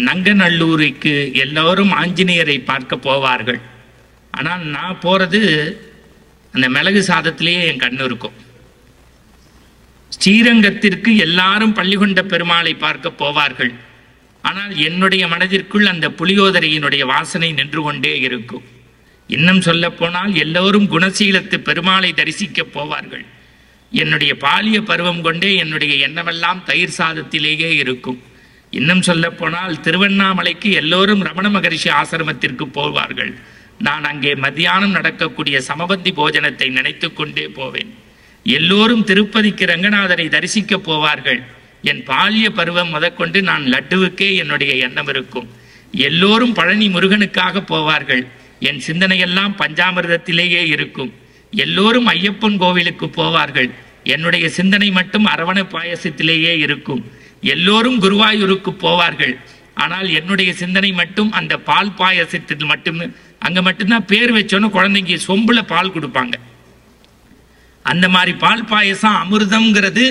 நங்கநல்லூருக்கு எல்லோரும் ஆஞ்சநேயரை பார்க்க போவார்கள். ஆனால் நான் போகிறது அந்த மிளகு சாதத்திலேயே என் கண்ணு இருக்கும். ஸ்ரீரங்கத்திற்கு எல்லாரும் பள்ளிகொண்ட பெருமாளை பார்க்க போவார்கள். ஆனால் என்னுடைய மனதிற்குள் அந்த புளியோதரையினுடைய வாசனை நின்று கொண்டே இருக்கும். இன்னும் சொல்ல போனால் எல்லோரும் குணசீலத்து பெருமாளை தரிசிக்க போவார்கள். என்னுடைய பாலிய பருவம் கொண்டே என்னுடைய எண்ணமெல்லாம் தயிர் சாதத்திலேயே இருக்கும். இன்னும் சொல்ல போனால் திருவண்ணாமலைக்கு எல்லோரும் ரமண மகரிஷி ஆசிரமத்திற்கு போவார்கள். நான் அங்கே மத்தியானம் நடக்கக்கூடிய சமபந்தி போஜனத்தை நினைத்து கொண்டே போவேன். எல்லோரும் திருப்பதிக்கு ரங்கநாதரை தரிசிக்க போவார்கள். என் பாலிய பருவம் முதற்கொண்டு நான் லட்டுவுக்கே என்னுடைய எண்ணம் இருக்கும். எல்லோரும் பழனி முருகனுக்காக போவார்கள். என் சிந்தனையெல்லாம் பஞ்சாமிர்தத்திலேயே இருக்கும். எல்லோரும் ஐயப்பன் கோவிலுக்கு போவார்கள். என்னுடைய சிந்தனை மட்டும் அரவண பாயசத்திலேயே இருக்கும். எல்லோரும் குருவாயூருக்கு போவார்கள். ஆனால் என்னுடைய சிந்தனை மட்டும் அந்த பால் பாயசத்தில் மட்டும். அங்கே மட்டும்தான் பேர் வச்சோன்னு குழந்தைங்க சொம்புல பால் கொடுப்பாங்க. அந்த மாதிரி பால் பாயசம் அமிர்தம்ங்கிறது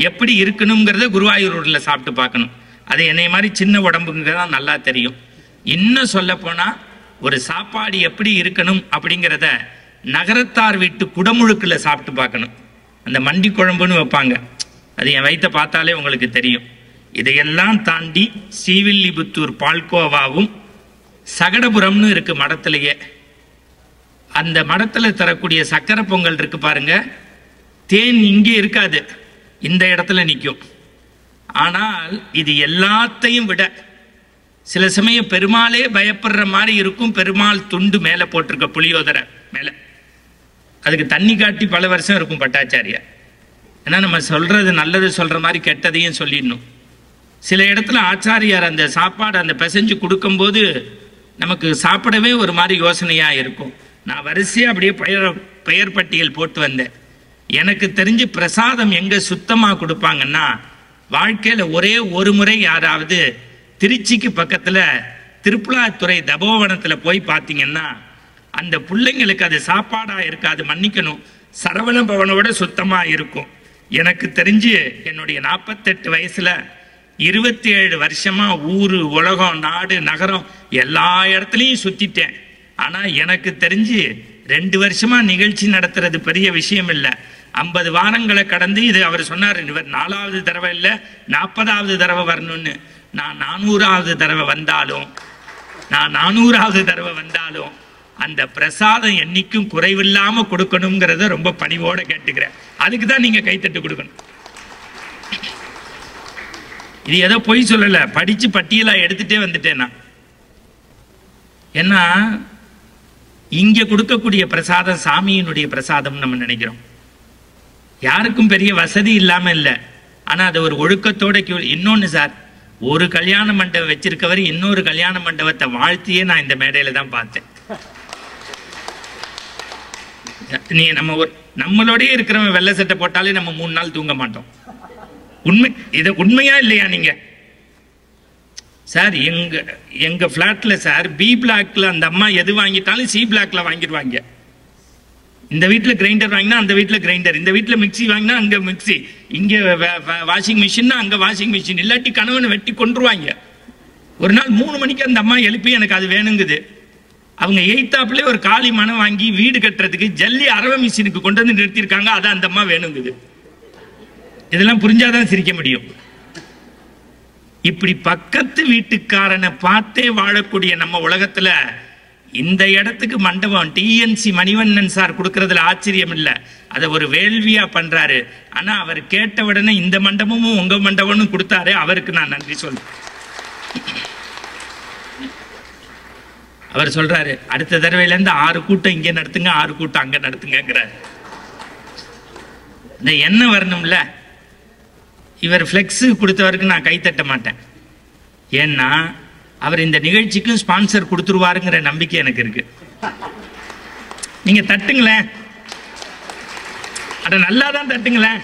எப்படி இருக்கணுங்கிறத குருவாயூரில் சாப்பிட்டு பார்க்கணும். அது என்னை மாதிரி சின்ன உடம்புங்கிறதான் நல்லா தெரியும். இன்னும் சொல்ல போனால் ஒரு சாப்பாடு எப்படி இருக்கணும் அப்படிங்கிறத நகரத்தார் வீட்டு குடமுழுக்கில் சாப்பிட்டு பார்க்கணும். அந்த மண்டி குழம்புன்னு வைப்பாங்க, அது என் வயிற்றை பார்த்தாலே உங்களுக்கு தெரியும். இதையெல்லாம் தாண்டி ஸ்ரீவில்லிபுத்தூர் பால்கோவாவும் சகடபுரம்னு இருக்கு மடத்திலேயே. அந்த மடத்தில் தரக்கூடிய சக்கரை பொங்கல் இருக்கு பாருங்க, தேன் இங்கே இருக்காது, இந்த இடத்துல நிற்கும். ஆனால் இது எல்லாத்தையும் விட சில சமயம் பெருமாளே பயப்படுற மாதிரி இருக்கும். பெருமாள் துண்டு மேலே போட்டிருக்க புளியோதரை மேலே அதுக்கு தண்ணி காட்டி பல வருஷம் இருக்கும் பட்டாச்சாரியா. ஏன்னா நம்ம சொல்றது நல்லது சொல்ற மாதிரி கெட்டதையும் சொல்லிடணும். சில இடத்துல ஆச்சாரியார் அந்த சாப்பாடு அந்த பிசைஞ்சு கொடுக்கும்போது நமக்கு சாப்பிடவே ஒரு மாதிரி யோசனையா இருக்கும். நான் வரிசையாக அப்படியே பெயர் பட்டியல் போட்டு வந்தேன். எனக்கு தெரிஞ்சு பிரசாதம் எங்கே சுத்தமாக கொடுப்பாங்கன்னா, வாழ்க்கையில் ஒரே ஒரு முறை யாராவது திருச்சிக்கு பக்கத்தில் திருப்புலாத்துறை தபோவனத்தில் போய் பார்த்தீங்கன்னா அந்த பிள்ளைங்களுக்கு அது சாப்பாடாக இருக்காது, மன்னிக்கணும், சரவண பவனோட சுத்தமாக இருக்கும். எனக்கு தெரிஞ்சு என்னுடைய 48 வயசில் 27 வருஷமாக ஊர் உலகம் நாடு நகரம் எல்லா இடத்துலையும் சுற்றிட்டேன். ஆனால் எனக்கு தெரிஞ்சு 2 வருஷமாக நிகழ்ச்சி நடத்துறது பெரிய விஷயம் இல்லை. 50 வாரங்களை கடந்து இது அவர் சொன்னார், இவர் 4வது தடவை இல்லை 40வது தடவை வரணும்னு. நான் 400வது தடவை வந்தாலும் அந்த பிரசாதம் என்னைக்கும் குறைவில்லாம கொடுக்கணுங்கிறத ரொம்ப பணிவோட கேட்டுக்கிறேன். அதுக்கு தான் நீங்க கைத்தட்டு கொடுக்கணும். இது ஏதோ பொய் சொல்லல, படிச்சு பட்டியலா எடுத்துட்டே வந்துட்டேன் நான். ஏன்னா இங்க கொடுக்கக்கூடிய பிரசாதம் சாமியினுடைய பிரசாதம் நம்ம நினைக்கிறோம். யாருக்கும் பெரிய வசதி இல்லாம இல்லை, ஆனா அது ஒரு ஒழுக்கத்தோட. இன்னொன்னு சார், ஒரு கல்யாண மண்டபம் வச்சிருக்கவர் இன்னொரு கல்யாண மண்டபத்தை வாழ்த்தியே நான் இந்த மேடையில தான் பார்த்தேன். நீ நம்மளோடய இருக்கிறவன் வெள்ளை சட்டை போட்டாலே நம்ம 3 நாள் தூங்க மாட்டோம். இது உண்மையா இல்லையா? நீங்க சார் எங்க பிளாட்ல சார் பி பிளாக்ல அந்த அம்மா எது வாங்கிட்டாலும் சி பிளாக்ல வாங்கிடுவாங்க. இந்த வீட்டுல கிரைண்டர் வாங்கினா அந்த வீட்டுல கிரைண்டர், இந்த வீட்டுல மிக்சி வாங்கினா அங்க மிக்சி, இங்க வாஷிங் மிஷின் அங்க வாஷிங் மிஷின், இல்லாட்டி கணவனை வெட்டி கொண்டுருவாங்க. ஒரு நாள் 3 மணிக்கு அந்த அம்மா எழுப்பி எனக்கு அது வேணுங்குது. அவங்க எய்த்தாப்புல ஒரு காலி மனம் வாங்கி வீடு கட்டுறதுக்கு ஜல்லி அரவ மிஷினுக்கு கொண்டு வந்து நிறுத்திருக்காங்க. அதை அந்த அம்மா வேணுங்குது. இதெல்லாம் புரிஞ்சாதான் சிரிக்க முடியும். இப்படி பக்கத்து வீட்டுக்காரனை பார்த்தே வாழக்கூடிய நம்ம உலகத்துல இந்த இடத்துக்கு மண்டபம் டிஎன்சி மணிவண்ணன் சார் கொடுக்கறதுல ஆச்சரியம் இல்லை. அதை ஒரு வேள்வியா பண்றாரு. ஆனா அவர் கேட்ட உடனே இந்த மண்டபமும் உங்க மண்டபமும் கொடுத்தாரு. அவருக்கு நான் நன்றி சொல்றேன். அவர் சொல்றாரு, அடுத்த தடவையில இருந்து 6 கூட்டம் இங்க நடத்துங்க, 6 கூட்டம் அங்க நடத்துங்கிறாரு. இந்த என்ன வரணும்ல. இவர் பிளெக்ஸ் கொடுத்தவருக்கு நான் கைத்தட்ட மாட்டேன். ஏன்னா அவர் இந்த நிகழ்ச்சிக்கும் ஸ்பான்சர் கொடுத்துருவாருங்கிற நம்பிக்கை எனக்கு இருக்கு. நீங்க தட்டுங்களேன், அட நல்லாதான் தட்டுங்களேன்.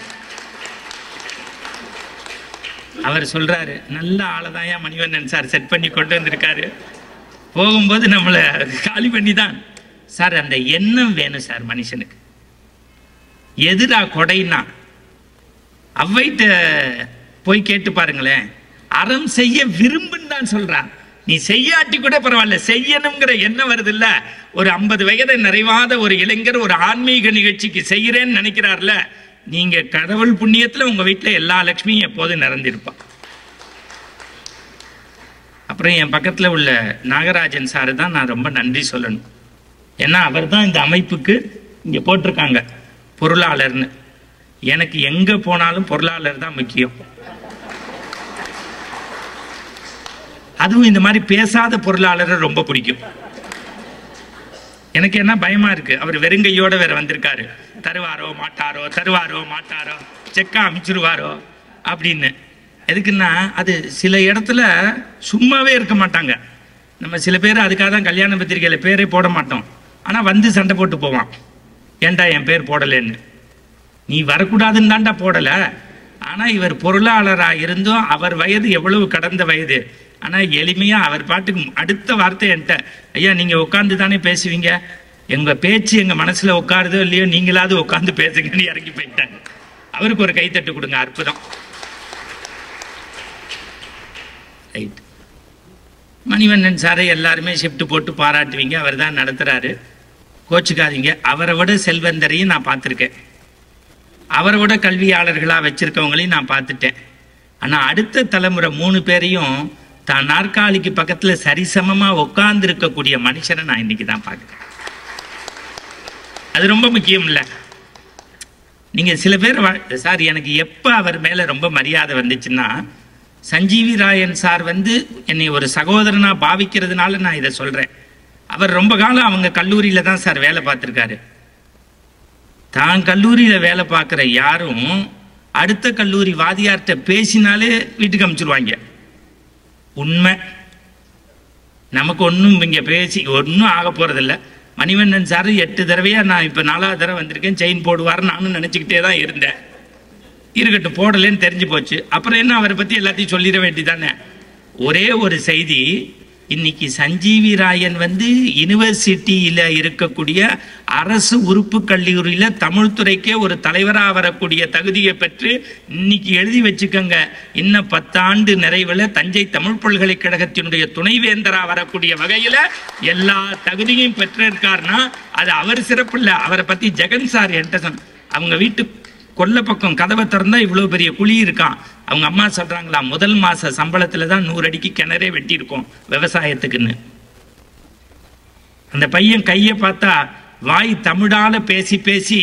அவர் சொல்றாரு, நல்ல ஆளதான் மணிவண்ணன் சார் செட் பண்ணி கொண்டு வந்திருக்காரு. போகும்போது நம்மளை காலி பண்ணி தான் சார். அந்த எண்ணம் வேணும் சார் மனுஷனுக்கு. எதுடா கொடைனா அவ்வைட்ட போய் கேட்டு பாருங்களேன். அறம் செய்ய விரும்புன்னு தான் சொல்றான். நீ செய்யாட்டி கூட பரவாயில்ல, செய்யணுங்கிற எண்ணம் வருது இல்ல. ஒரு 50 வயது நிறைவாத ஒரு இளைஞர் ஒரு ஆன்மீக நிகழ்ச்சிக்கு செய்யறேன்னு நினைக்கிறார்ல, நீங்க கடவுள் புண்ணியத்துல உங்க வீட்டுல எல்லா லட்சுமியும் எப்போதும் நிறைந்திருப்பா. அப்புறம் என் பக்கத்துல உள்ள நாகராஜன் சாரு தான் நான் ரொம்ப நன்றி சொல்லணும். ஏன்னா அவர் தான் இந்த அமைப்புக்கு இங்க போட்டிருக்காங்க பொருளாளர்னு. எனக்கு எங்க போனாலும் பொருளாளர் தான் முக்கியம். அதுவும் இந்த மாதிரி பேசாத பொருளாளரை ரொம்ப பிடிக்கும். எனக்கு என்ன பயமா இருக்கு, அவர் வெறுங்கையோட வேற வந்திருக்காரு, தருவாரோ மாட்டாரோ தருவாரோ மாட்டாரோ செக்கா அமைச்சிருவாரோ அப்படின்னு. எதுக்குன்னா அது சில இடத்துல சும்மாவே இருக்க மாட்டாங்க. நம்ம சில பேர் அதுக்காக தான் கல்யாண பத்திரிகையில பேரே போட மாட்டோம். ஆனா வந்து சண்டை போட்டு போவான், ஏன்டா என் பேர் போடலன்னு. நீ வரக்கூடாதுன்னு தான்டா போடல. ஆனா இவர் பொருளாளரா இருந்தும் அவர் வயது எவ்வளவு கடந்த வயது, ஆனா எளிமையா அவர் பாட்டுக்கு அடுத்த வார்த்தை என்கிட்ட, ஐயா நீங்க உட்கார்ந்து தானே பேசுவீங்க, எங்க பேச்சு எங்க மனசுல உட்காருதோ இல்லையோ நீங்களாவது உட்கார்ந்து பேசுங்கன்னு இறங்கி போயிட்டாங்க. அவருக்கு ஒரு கைத்தட்டு கொடுங்க, அற்புதம். ரைட். மணிவண்ணன் சாரை எல்லாருமே ஷிஃப்ட் போட்டு பாராட்டுவீங்க, அவர் தான் நடத்துறாரு, கோச்சுக்காதீங்க. அவரை விட செல்வந்தரையும் நான் பார்த்துருக்கேன், அவரை விட கல்வியாளர்களா வச்சிருக்கவங்களையும் நான் பார்த்துட்டேன். ஆனா அடுத்த தலைமுறை 3 பேரையும் தான் நாற்காலிக்கு பக்கத்துல சரிசமமா உட்கார்ந்து இருக்கக்கூடிய மனுஷனை நான் இன்னைக்கு தான் பார்க்கிறேன். அது ரொம்ப முக்கியம் இல்ல. நீங்க சில பேர் சார், எனக்கு எப்ப அவர் மேல ரொம்ப மரியாதை வந்துச்சுன்னா, சஞ்சீவி ராயன் சார் வந்து என்னை ஒரு சகோதரனா பாவிக்கிறதுனால நான் இதை சொல்றேன். அவர் ரொம்ப காலம் அவங்க கல்லூரியில தான் சார் வேலை பார்த்திருக்காரு. தான் கல்லூரியில வேலை பார்க்கிற யாரும் அடுத்த கல்லூரி வாதியார்கிட்ட பேசினாலே வீட்டுக்கு அனுப்பிச்சிருவாங்க. உண்மை. நமக்கு ஒன்றும் இங்கே பேசி ஒன்றும் ஆக போறதில்ல. மணிவண்ணன் சார் 8 தடவையா நான் இப்போ 4வது தடவை வந்திருக்கேன், செயின் போடுவார் நானும் நினச்சிக்கிட்டே தான் இருந்தேன். இருக்கட்டும், போடலன்னு தெரிஞ்சு போச்சு. அப்புறம் என்ன, அவரை பற்றி எல்லாத்தையும் சொல்லிட வேண்டியதானே. ஒரே ஒரு செய்தி, இன்னைக்கு சஞ்சீவி ராயன் வந்து யூனிவர்சிட்டியில இருக்கக்கூடிய அரசு உறுப்பு கல்லூரியில தமிழ் துறைக்கே ஒரு தலைவராக வரக்கூடிய தகுதியை பெற்று இன்னைக்கு எழுதி வச்சுக்கோங்க, இன்னும் 10 ஆண்டு நிறைவில் தஞ்சை தமிழ் பல்கலைக்கழகத்தினுடைய துணைவேந்தரா வரக்கூடிய வகையில எல்லா தகுதியும் பெற்றிருக்காருன்னா அது அவர் சிறப்பு இல்லை. அவரை பத்தி ஜெகன் சார் என்கிட்ட அவங்க வீட்டு கொல்ல பக்கம் கதவை திறந்தா இவ்வளவு பெரிய குழி இருக்கான். அவங்க அம்மா சொல்றாங்களா, முதல் மாச சம்பளத்துல தான் 100 அடிக்கு கிணறே வெட்டி இருக்கும் விவசாயத்துக்குன்னு. அந்த பையன் கையை பார்த்தா வாய் தமிழால பேசி பேசி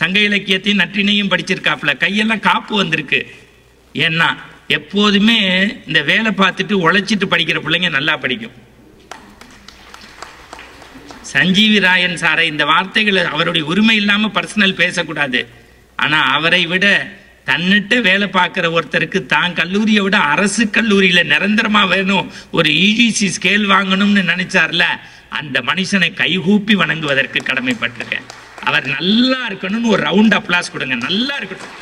சங்க இலக்கியத்தையும் நற்றினையும் படிச்சிருக்காப்ல, கையெல்லாம் காப்பு வந்திருக்கு. ஏன்னா எப்போதுமே இந்த வேலை பார்த்துட்டு உழைச்சிட்டு படிக்கிற பிள்ளைங்க நல்லா படிக்கும். சஞ்சீவி ராயன் சாரை இந்த வார்த்தைகளை அவருடைய உரிமை இல்லாம பர்சனல் பேசக்கூடாது. ஆனா அவரை விட தன்னிட்ட வேலை பார்க்கிற ஒருத்தருக்கு தான் கல்லூரியை விட அரசு கல்லூரியில நிரந்தரமா வேணும், ஒரு யூஜிசி ஸ்கேல் வாங்கணும்னு நினைச்சார்ல, அந்த மனுஷனை கைகூப்பி வணங்குவதற்கு கடமைப்பட்டிருக்கேன். அவர் நல்லா இருக்கணும்னு ஒரு ரவுண்ட் அப்ளாஸ் கொடுங்க. நல்லா இருக்கட்டும்.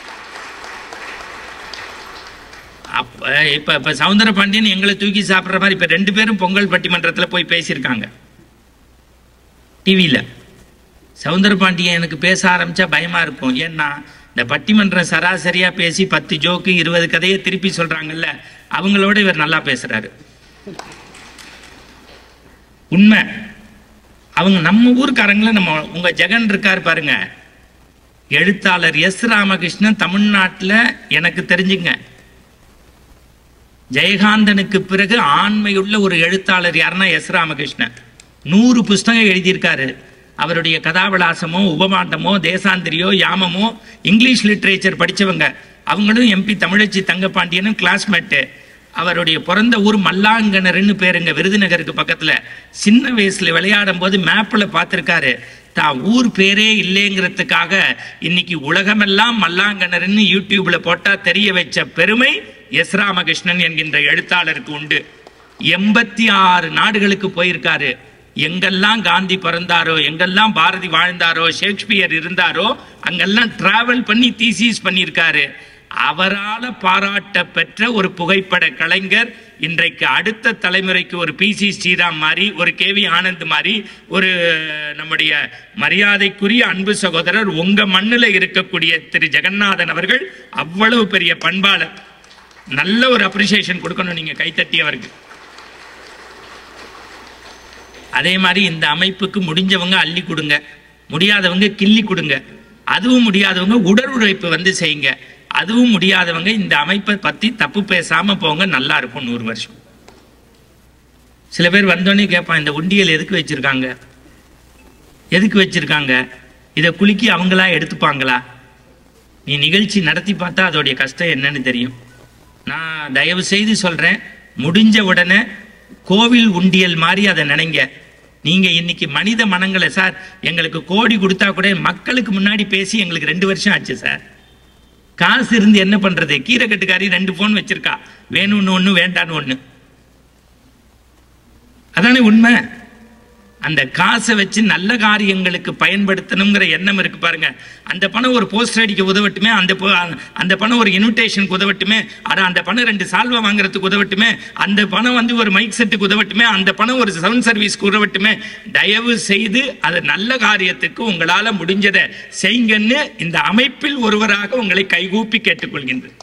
இப்ப சவுந்தர பாண்டியன் எங்களை தூக்கி சாப்பிடுற மாதிரி இப்ப 2 பேரும் பொங்கல் பட்டிமன்றத்துல போய் பேசியிருக்காங்க டிவியில. சவுந்தர பாண்டியன் எனக்கு பேச ஆரம்பிச்சா பயமா இருக்கும். ஏன்னா இந்த பட்டிமன்றம் சராசரியா பேசி 10 ஜோக்கு 20 கதையை திருப்பி சொல்றாங்கல்ல, அவங்களோட இவர் நல்லா பேசுறாரு. உண்மை. அவங்க நம்ம ஊருக்காரங்கள நம்ம உங்க ஜெகன் இருக்காரு பாருங்க, எழுத்தாளர் எஸ் ராமகிருஷ்ணன் தமிழ்நாட்டில் எனக்கு தெரிஞ்சுங்க ஜெயகாந்தனுக்கு பிறகு ஆண்மையுள்ள ஒரு எழுத்தாளர் யாருன்னா எஸ் ராமகிருஷ்ணன். 100 புஸ்தகம் எழுதியிருக்காரு. அவருடைய கதாவிலாசமோ உபமாண்டமோ தேசாந்திரியோ யாமமோ இங்கிலீஷ் லிட்ரேச்சர் படித்தவங்க. அவங்களும் எம்பி தமிழச்சி தங்கப்பாண்டியனும் கிளாஸ்மேட்டு. அவருடைய பிறந்த ஊர் மல்லாங்கனர்னு பேருங்க, விருதுநகருக்கு பக்கத்துல. சின்ன வயசுல விளையாடும் போது மேப்ல பார்த்திருக்காரு. தான் ஊர் பேரே இல்லைங்கிறதுக்காக இன்னைக்கு உலகமெல்லாம் மல்லாங்கனர்னு யூடியூப்ல போட்டா தெரிய வச்ச பெருமை எஸ் ராமகிருஷ்ணன் என்கின்ற எழுத்தாளருக்கு உண்டு. 86 நாடுகளுக்கு போயிருக்காரு. எங்கெல்லாம் காந்தி பிறந்தாரோ, எங்கெல்லாம் பாரதி வாழ்ந்தாரோ, ஷேக்ஸ்பியர் இருந்தாரோ, அங்கெல்லாம் டிராவல் பண்ணி தீசிஸ் பண்ணியிருக்காரு. அவரால் பாராட்ட பெற்ற ஒரு புகைப்பட கலைஞர். இன்றைக்கு அடுத்த தலைமுறைக்கு ஒரு PC ஸ்ரீராம் மாதிரி, ஒரு KV ஆனந்த் மாதிரி, ஒரு நம்முடைய மரியாதைக்குரிய அன்பு சகோதரர் உங்க மண்ணில் இருக்கக்கூடிய திரு ஜெகநாதன் அவர்கள் அவ்வளவு பெரிய பண்பாளர். நல்ல ஒரு அப்ரிசியேஷன் கொடுக்கணும் நீங்க கைத்தட்டி அவருக்கு. அதே மாதிரி இந்த அமைப்புக்கு முடிஞ்சவங்க அள்ளி கொடுங்க, முடியாதவங்க கிள்ளி கொடுங்க. அதுவும் முடியாதவங்க உடல் உழைப்பு வந்து செய்யுங்க. அதுவும் முடியாதவங்க இந்த அமைப்பை பத்தி தப்பு பேசாம போங்க, நல்லா இருக்கும் 100 வருஷம். சில பேர் வந்தோடனே கேட்பான், இந்த உண்டியல் எதுக்கு வச்சிருக்காங்க, எதுக்கு வச்சிருக்காங்க, இதை குலுக்கி அவங்களா எடுத்துப்பாங்களா? நீ நிகழ்ச்சி நடத்தி பார்த்தா அதோடைய கஷ்டம் என்னன்னு தெரியும். நான் தயவு செய்து சொல்றேன், முடிஞ்ச உடனே கோவில் உண்டியல் மாதிரி அதை நினைங்க. நீங்க இன்னைக்கு மனித மனங்களை, சார் எங்களுக்கு கோடி கொடுத்தா கூட மக்களுக்கு முன்னாடி பேசி எங்களுக்கு 2 வருஷம் ஆச்சு சார். காசு இருந்து என்ன பண்றது? கீரை கட்டுக்காரி 2 போன் வச்சிருக்கா, வேணும்னு ஒண்ணு வேண்டான்னு ஒண்ணு. அதானே உண்மை. அந்த காசை வச்சு நல்ல காரியங்களுக்கு பயன்படுத்தணுங்கிற எண்ணம் இருக்கு பாருங்க. அந்த பணம் ஒரு போஸ்டர் அடிக்க உதவட்டுமே, அந்த பணம் ஒரு இன்விடேஷனுக்கு உதவட்டுமே, அந்த பணம் 2 சால்வா வாங்குறதுக்கு உதவட்டுமே, அந்த பணம் வந்து ஒரு மைக் செட்டுக்கு உதவட்டுமே, அந்த பணம் ஒரு சவுண்ட் சர்வீஸ்க்கு உதவட்டுமே. தயவு செய்து அது நல்ல காரியத்துக்கு உங்களால முடிஞ்சதை செய்யுங்கன்னு இந்த அமைப்பில் ஒருவராக உங்களை கைகூப்பி கேட்டுக்கொள்கின்றேன்.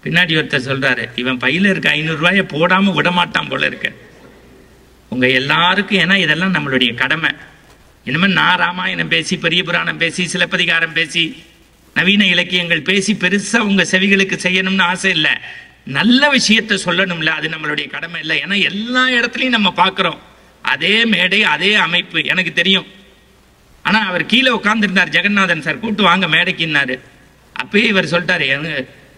பின்னாடி ஒருத்தர் சொல்றாரு, இவன் பையில இருக்க 500 ரூபாயை போடாம விடமாட்டான் போல இருக்க. உங்க எல்லாருக்கும், ஏன்னா இதெல்லாம் நம்மளுடைய கடமை. இனிமேல் நான் ராமாயணம் பேசி, பெரிய புராணம் பேசி, சிலப்பதிகாரம் பேசி, நவீன இலக்கியங்கள் பேசி பெருசா உங்க செவிகளுக்கு செய்யணும்னு ஆசை இல்லை. நல்ல விஷயத்த சொல்லணும்ல, அது நம்மளுடைய கடமை இல்லை. ஏன்னா எல்லா இடத்துலையும் நம்ம பார்க்கிறோம் அதே மேடை, அதே அமைப்பு. எனக்கு தெரியும். ஆனா அவர் கீழே உட்கார்ந்துருந்தார், ஜெகநாதன் சார் கூட்டு வாங்க மேடைக்குன்னாரு. அப்பயே இவர் சொல்லிட்டாரு,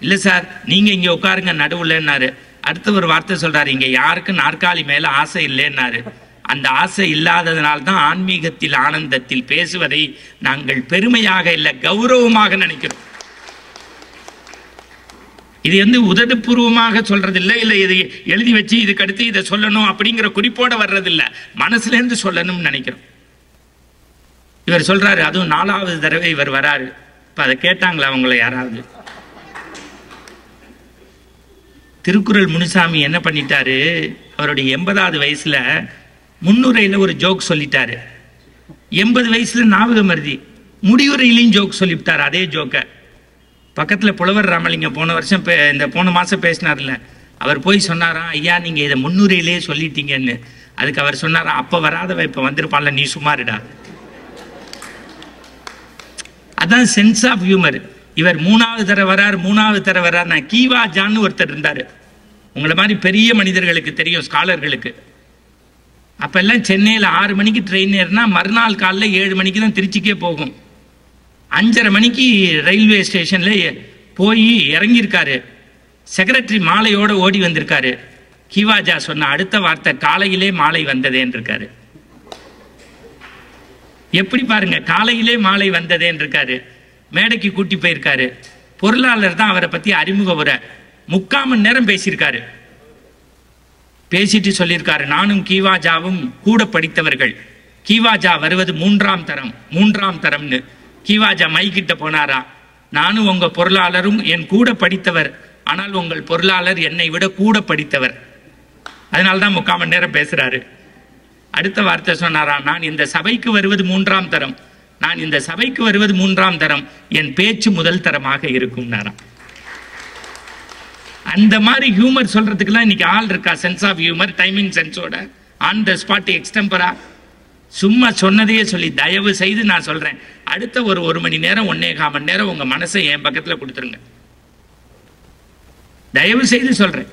இல்ல சார் நீங்க இங்க உட்காருங்க நடுவுலன்னாரு. அடுத்த ஒரு வார்த்தை சொல்றாரு, இங்க யாருக்கும் நாற்காலி மேல ஆசை இல்லைன்னாரு. அந்த ஆசை இல்லாததனால்தான் ஆன்மீகத்தில் ஆனந்தத்தில் பேசுவதை நாங்கள் பெருமையாக இல்லை, கௌரவமாக நினைக்கிறோம். இது வந்து உதடுபூர்வமாக சொல்றதில்லை, இல்லை இதை எழுதி வச்சு இதுக்கு அடுத்து இதை சொல்லணும் அப்படிங்கிற குறிப்போட வர்றதில்லை, மனசுல இருந்து சொல்லணும்னு நினைக்கிறோம். இவர் சொல்றாரு, அதுவும் 4வது தடவை இவர் வராரு. இப்ப அதை கேட்டாங்களா அவங்கள யாராவது? திருக்குறள் முனுசாமி என்ன பண்ணிட்டாரு, அவருடைய 80வது வயசுல முன்னுரையில ஒரு ஜோக் சொல்லிட்டாரு. 80 வயசுல ஞாபகம் மருதி முடிவுரையிலையும் ஜோக் சொல்லிவிட்டார். அதே ஜோக்க பக்கத்துல புலவர் ராமலிங்கம் போன மாசம் பேசினார்ல, அவர் போய் சொன்னாராம், ஐயா நீங்க இதை முன்னுரையிலேயே சொல்லிட்டீங்கன்னு. அதுக்கு அவர் சொன்னாராம், அப்ப வராதவ இப்ப வந்திருப்பான்ல, நீ சுமாருடா. அதான் சென்ஸ் ஆஃப் ஹியூமர். இவர் 3வது தர வரார். நான் கீவா ஜான்னு ஒருத்தர் இருந்தாரு, உங்களை மாதிரி பெரிய மனிதர்களுக்கு தெரியும், ஸ்காலர்களுக்கு. அப்பெல்லாம் சென்னையில் 6 மணிக்கு ட்ரெயின் ஏறினா மறுநாள் காலைல 7 மணிக்கு தான் திருச்சிக்கே போகும். 5:30 மணிக்கு ரயில்வே ஸ்டேஷன்ல போய் இறங்கியிருக்காரு. செக்ரட்டரி மாலையோட ஓடி வந்திருக்காரு. கீவாஜா சொன்ன அடுத்த வார்த்தை, காலையிலே மாலை வந்ததேன்னு இருக்காரு. எப்படி பாருங்க, காலையிலே மாலை வந்ததேன்னு இருக்காரு. மேடைக்கு கூட்டி போயிருக்காரு. பொருளாளர் தான் அவரை பத்தி அறிமுக உரை 3/4 மணி நேரம் பேசியிருக்காரு. பேசிட்டு சொல்லியிருக்காரு, நானும் கீவாஜாவும் கூட படித்தவர்கள். கீவாஜா வருவது 3ஆம் தரம்னு. கீவாஜா மைக்கிட்ட போனாரா, நானும் உங்க பொருளாளரும் என் கூட படித்தவர், ஆனால் உங்கள் பொருளாளர் என்னை விட கூட படித்தவர், அதனால்தான் 3/4 மணி நேரம் பேசுறாரு. அடுத்த வார்த்தை சொன்னாரா, நான் இந்த சபைக்கு வருவது 3ஆம் தரம், நான் இந்த சபைக்கு வருவது 3ஆம் தரம், என் பேச்சு முதல் தரமாக இருக்கும். அந்த மாதிரி ஹியூமர் சொல்றதுக்குலாம் இன்னைக்கு ஆள் இருக்கா? சென்ஸ் ஆஃப் ஹியூமர், டைமிங் சென்ஸோட, ஆன் த ஸ்பாட், எக்ஸ்டெம்பரா. சும்மா சொன்னதையே சொல்லி, தயவு செய்து நான் சொல்றேன், அடுத்த ஒரு 1 மணி நேரம் 1.25 மணி நேரம் உங்க மனசை என் பக்கத்துல கொடுத்துருங்க, தயவு செய்து சொல்றேன்.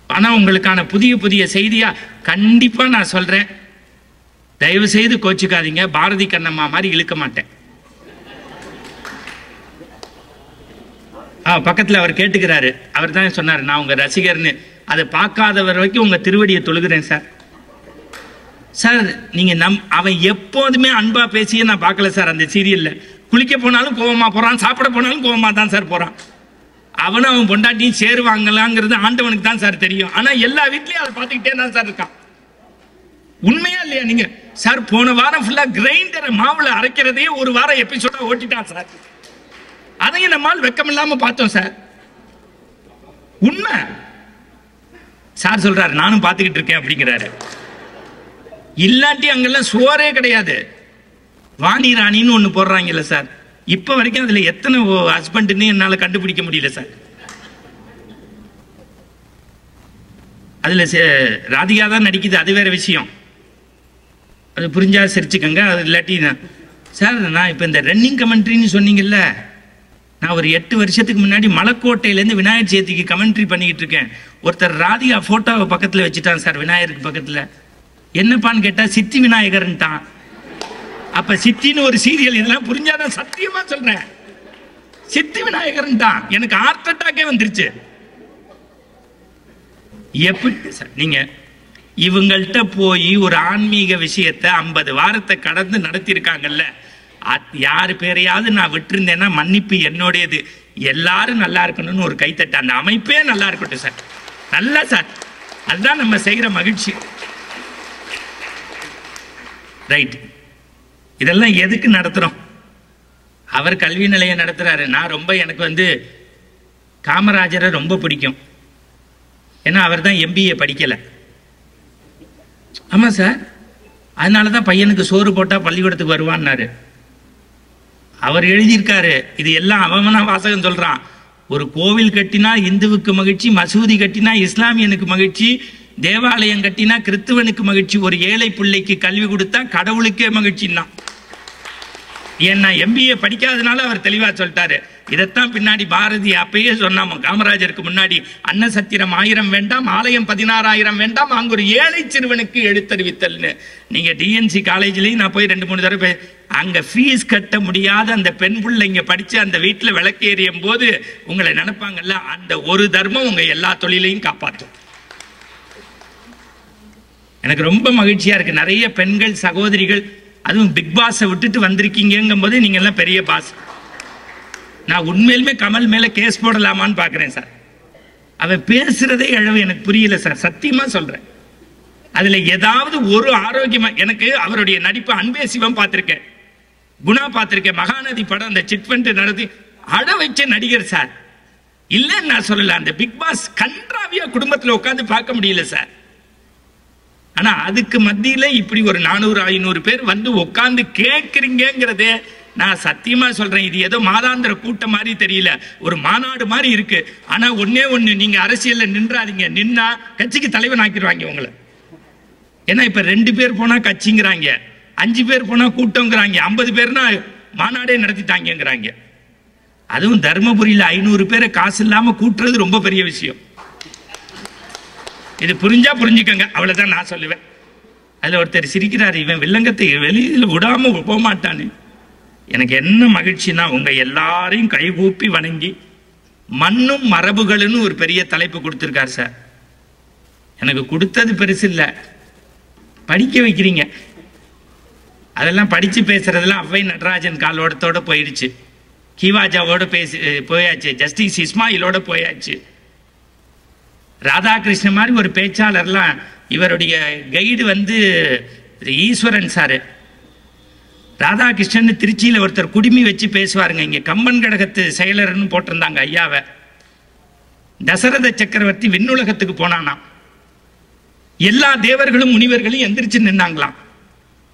ஆனா உங்களுக்கான புதிய செய்தியா கண்டிப்பா நான் சொல்றேன். தயவு செய்து கோச்சுக்காதீங்க, பாரதி கண்ணம்மா மாதிரி இழுக்க மாட்டேன். பக்கத்துல அவர் கேட்டுக்கிறாரு. அவர் தான் சொன்னாரு, நான் உங்க ரசிகர்னு. அதை பார்க்காதவர் வரைக்கும் உங்க திருவடியை தொழுகிறேன் சார். சார் நீங்க அவன் எப்போதுமே அன்பா பேசியே நான் பார்க்கல சார். அந்த சீரியல்ல குளிக்க போனாலும் கோவமா போறான், சாப்பிட போனாலும் கோவமா தான் சார் போறான். அவன் பொண்டாட்டியும் சேருவாங்களாங்கிறது ஆண்டவனுக்கு தான் சார் தெரியும். ஆனா எல்லா வீட்லயும் அதை பார்த்துக்கிட்டே தான் சார் இருக்கான். உண்மையா இல்லையா? நீங்க சார் போன வாரம் ஃபுல்லா கிரைண்டர் மாவுல அரைக்கிறதையே ஒரு வாரம் எபிசோடா ஓட்டிட்டான் சார். அதையும் நம்மால் வெக்கம் இல்லாம பார்த்தோம் சார். உண்மை. சார் சொல்றாரு, நானும் பார்த்துக்கிட்டு இருக்கேன் அப்படிங்கிறாரு. இல்லாட்டி அங்கெல்லாம் சோறே கிடையாது. வாணி ராணின்னு ஒண்ணு போடுறாங்கல்ல சார், இப்ப வரைக்கும் அதுல எத்தனை ஹஸ்பண்ட்னு என்னால கண்டுபிடிக்க முடியல சார். அதில் ராதிகா தான் நடிக்குது, அது வேற விஷயம். அது புரிஞ்சா சிரிச்சுக்கங்க, அது இல்லாட்டி சார் நான் இப்போ இந்த ரன்னிங் கமெண்ட்ரின்னு சொன்னீங்கல்ல, நான் ஒரு 8 வருஷத்துக்கு முன்னாடி மலைக்கோட்டையிலேருந்து விநாயகர் சதுர்த்திக்கு கமெண்ட்ரி பண்ணிக்கிட்டு இருக்கேன். ஒருத்தர் ராதிகா ஃபோட்டோவை பக்கத்தில் வச்சுட்டான் சார், விநாயகருக்கு பக்கத்தில். என்னப்பான்னு கேட்டால் சித்தி விநாயகர்ன்ட்டான். அப்போ சித்தின்னு ஒரு சீரியல், இதெல்லாம் புரிஞ்சாதான் சத்தியமாக சொல்கிறேன், சித்தி விநாயகர்ன்ட்டான். எனக்கு ஹார்ட் அட்டாக்கே வந்துருச்சு. எப்படி சார் நீங்கள் இவங்கள்ட்ட போய் ஒரு ஆன்மீக விஷயத்தை 50 வாரத்தை கடந்து நடத்தியிருக்காங்கல்ல, யார் பேரையாவது நான் விட்டுருந்தேன்னா மன்னிப்பு என்னுடையது. எல்லாரும் நல்லா இருக்கணும்னு ஒரு கைத்தட்ட, அந்த அமைப்பே நல்லா இருக்கட்டும் சார், நல்லா சார், அதுதான் நம்ம செய்கிற மகிழ்ச்சி. ரைட். இதெல்லாம் எதுக்கு நடத்துகிறோம்? அவர் கல்வி நிலையம் நடத்துகிறாரு. நான் ரொம்ப எனக்கு காமராஜரை ரொம்ப பிடிக்கும். ஏன்னா அவர் தான் MBA படிக்கலை. ஆமாம் சார், அதனால தான் பையனுக்கு சோறு போட்டால் பள்ளிக்கூடத்துக்கு வருவான்னாரு. அவர் எழுதியிருக்காரு. இது எல்லாம் அவனா வாசகம் சொல்கிறான். ஒரு கோவில் கட்டினா இந்துவுக்கு மகிழ்ச்சி, மசூதி கட்டினா இஸ்லாமியனுக்கு மகிழ்ச்சி, தேவாலயம் கட்டினா கிறிஸ்துவனுக்கு மகிழ்ச்சி, ஒரு ஏழை பிள்ளைக்கு கல்வி கொடுத்தா கடவுளுக்கே மகிழ்ச்சின்னா. ஏன்னா MBA படிக்காதனால அவர் தெளிவா சொல்லிட்டாரு. இதைத்தான் பின்னாடி பாரதி அப்பயே சொன்னாமோ, காமராஜருக்கு முன்னாடி, அன்ன சத்திரம் 1000 வேண்டாம், ஆலயம் 16,000 வேண்டாம், அங்க ஒரு ஏழை சிறுவனுக்கு எடுத்தறிவித்தல்னு. நீங்க DNC காலேஜ்லயும் நான் போய் 2-3 தடவை அங்க ஃபீஸ் கட்ட முடியாத அந்த பெண் பிள்ளைங்க படிச்சு அந்த வீட்டுல விளக்கு எறியும் போது உங்களை நினைப்பாங்கல்ல, அந்த ஒரு தர்மம் உங்க எல்லா தொழிலையும் காப்பாற்றும். எனக்கு ரொம்ப மகிழ்ச்சியா இருக்கு. நிறைய பெண்கள் சகோதரிகள், அதுவும் பிக் பாஸை விட்டுட்டு வந்திருக்கீங்கும் போது நீங்க எல்லாம் பெரிய பாஸ். நான் உண்மையிலுமே கமல் மேல கேஸ் போடலாமான்னு பாக்குறேன் சார். அவன் பேசுறதே எழவு எனக்கு புரியல சார், சத்தியமா சொல்றேன். அதுல ஏதாவது ஒரு ஆரோக்கியமா, எனக்கு அவருடைய நடிப்பு அன்பே சிவம் பார்த்திருக்கேன், குணா பார்த்திருக்கேன், மகாநதி படம் அந்த சிட் ஃபண்ட் நடத்தி அட வச்ச நடிகர் சார். இல்லன்னு நான் சொல்லல, அந்த பிக் பாஸ் கன்றாவியா குடும்பத்தில் உட்காந்து பார்க்க முடியல சார். ஆனா அதுக்கு மத்தியில இப்படி ஒரு 400-500 பேர் உட்கார்ந்து கேட்கறீங்கிறதே நான் சத்தியமா சொல்றேன், இது ஏதோ மாதாந்திர கூட்டம் மாதிரி தெரியல, ஒரு மாநாடு மாதிரி இருக்கு. ஆனா ஒன்னே ஒண்ணு, நீங்க அரசியல்ல நின்றாதீங்க, நின்னா கட்சிக்கு தலைவன் ஆக்கிடுவாங்க உங்களை. ஏன்னா இப்ப 2 பேர் போனா கட்சிங்கிறாங்க, 5 பேர் போனா கூட்டம்ங்கிறாங்க, 50 பேர்னா மாநாடே நடத்திட்டாங்கிறாங்க. அதுவும் தர்மபுரியில 500 பேரை காசு இல்லாம கூட்டுறது ரொம்ப பெரிய விஷயம். இது புரிஞ்சா புரிஞ்சுக்கங்க, அவ்வளவுதான் நான் சொல்லுவேன். அதுல ஒருத்தர் சிரிக்கிறாரு, இவன் வில்லங்கத்தை வெளியில விடாம போக மாட்டான்னு. எனக்கு என்ன மகிழ்ச்சினா, உங்க எல்லாரையும் கைகூப்பி வணங்கி மண்ணும் மரபுகள்னு ஒரு பெரிய தலைப்பு கொடுத்திருக்காரு சார். எனக்கு கொடுத்தது பெருசு இல்ல, படிக்க வைக்கிறீங்க. அதெல்லாம் படிச்சு பேசுறதெல்லாம் அவ்வை நடராஜன் காலோடத்தோட போயிடுச்சு, கீவாஜாவோட போயாச்சு, ஜஸ்டிஸ் இஸ்மாயிலோட போயாச்சு. ராதாகிருஷ்ண மாதிரி ஒரு பேச்சாளர்லாம், இவருடைய கைடு ஈஸ்வரன் சாரு. ராதாகிருஷ்ணன் திருச்சியில் ஒருத்தர் குடுமி வச்சு பேசுவாருங்க. இங்க கம்பன் கடகத்து செயலர்னு போட்டிருந்தாங்க ஐயாவை. தசரத சக்கரவர்த்தி விண்ணுலகத்துக்கு போனானா, எல்லா தேவர்களும் முனிவர்களும் எந்திரிச்சு நின்னாங்களாம்.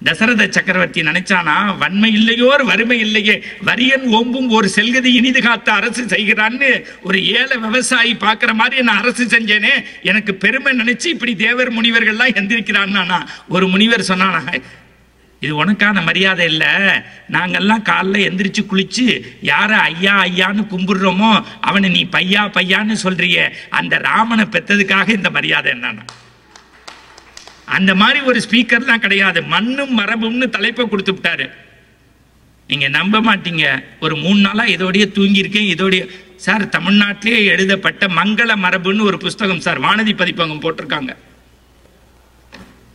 தசரத சக்கரவர்த்தி நினைச்சானா, வன்மை இல்லையோர் வறுமை இல்லையே, வரியன் ஓம்பும் ஒரு செல்கதி இனிது காத்த அரசு செய்கிறான்னு ஒரு ஏழை விவசாயி பார்க்கிற மாதிரி நான் அரசு செஞ்சேனே, எனக்கு பெருமை நினைச்சு இப்படி தேவர் முனிவர்கள்லாம் எந்திரிக்கிறான்னா. ஒரு முனிவர் சொன்னானா, இது உனக்கான மரியாதை இல்லை, நாங்கெல்லாம் காலைல எந்திரிச்சு குளிச்சு யார ஐயா ஐயான்னு கும்பிடுறோமோ அவனை நீ பையா பையான்னு சொல்றிய, அந்த ராமனை பெற்றதுக்காக இந்த மரியாதை என்னன்னா. அந்த மாதிரி ஒரு ஸ்பீக்கர்லாம் கிடையாது, மண்ணும் மரபும்னு தலைப்பை கொடுத்து விட்டாரு. நீங்க நம்ப மாட்டீங்க, ஒரு 3 நாளா இதோடைய தூங்கியிருக்கேன். இதோடைய சார், தமிழ்நாட்டிலே எழுதப்பட்ட மங்கள மரபுன்னு ஒரு புஸ்தகம் சார், வானதி பதிப்பகம் போட்டிருக்காங்க.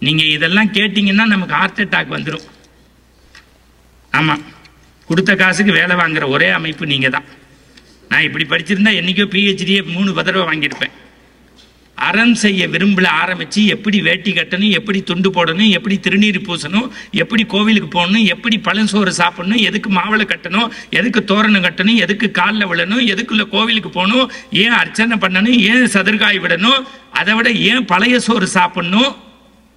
நீங்க இதெல்லாம் கேட்டீங்கன்னா நமக்கு ஹார்ட் அட்டாக் வந்துடும். ஆமா, கொடுத்த காசுக்கு வேலை வாங்குற ஒரே அமைப்பு நீங்க தான். நான் இப்படி படிச்சிருந்தா என்னைக்கோ PhD 3 தடவை வாங்கியிருப்பேன். அறம் செய்ய விரும்பல ஆரம்பிச்சு எப்படி வேட்டி கட்டணும், எப்படி துண்டு போடணும், எப்படி திருநீர் பூசணும், எப்படி கோவிலுக்கு போகணும், எப்படி பழஞ்சோறு சாப்பிடணும், எதுக்கு மாவளை கட்டணும், எதுக்கு தோரணம் கட்டணும், எதுக்கு காலில் விழணும், எதுக்குள்ள கோவிலுக்கு போகணும், ஏன் அர்ச்சனை பண்ணணும், ஏன் சதுர்காய் விடணும், அதை விட ஏன் பழைய சோறு சாப்பிடணும்,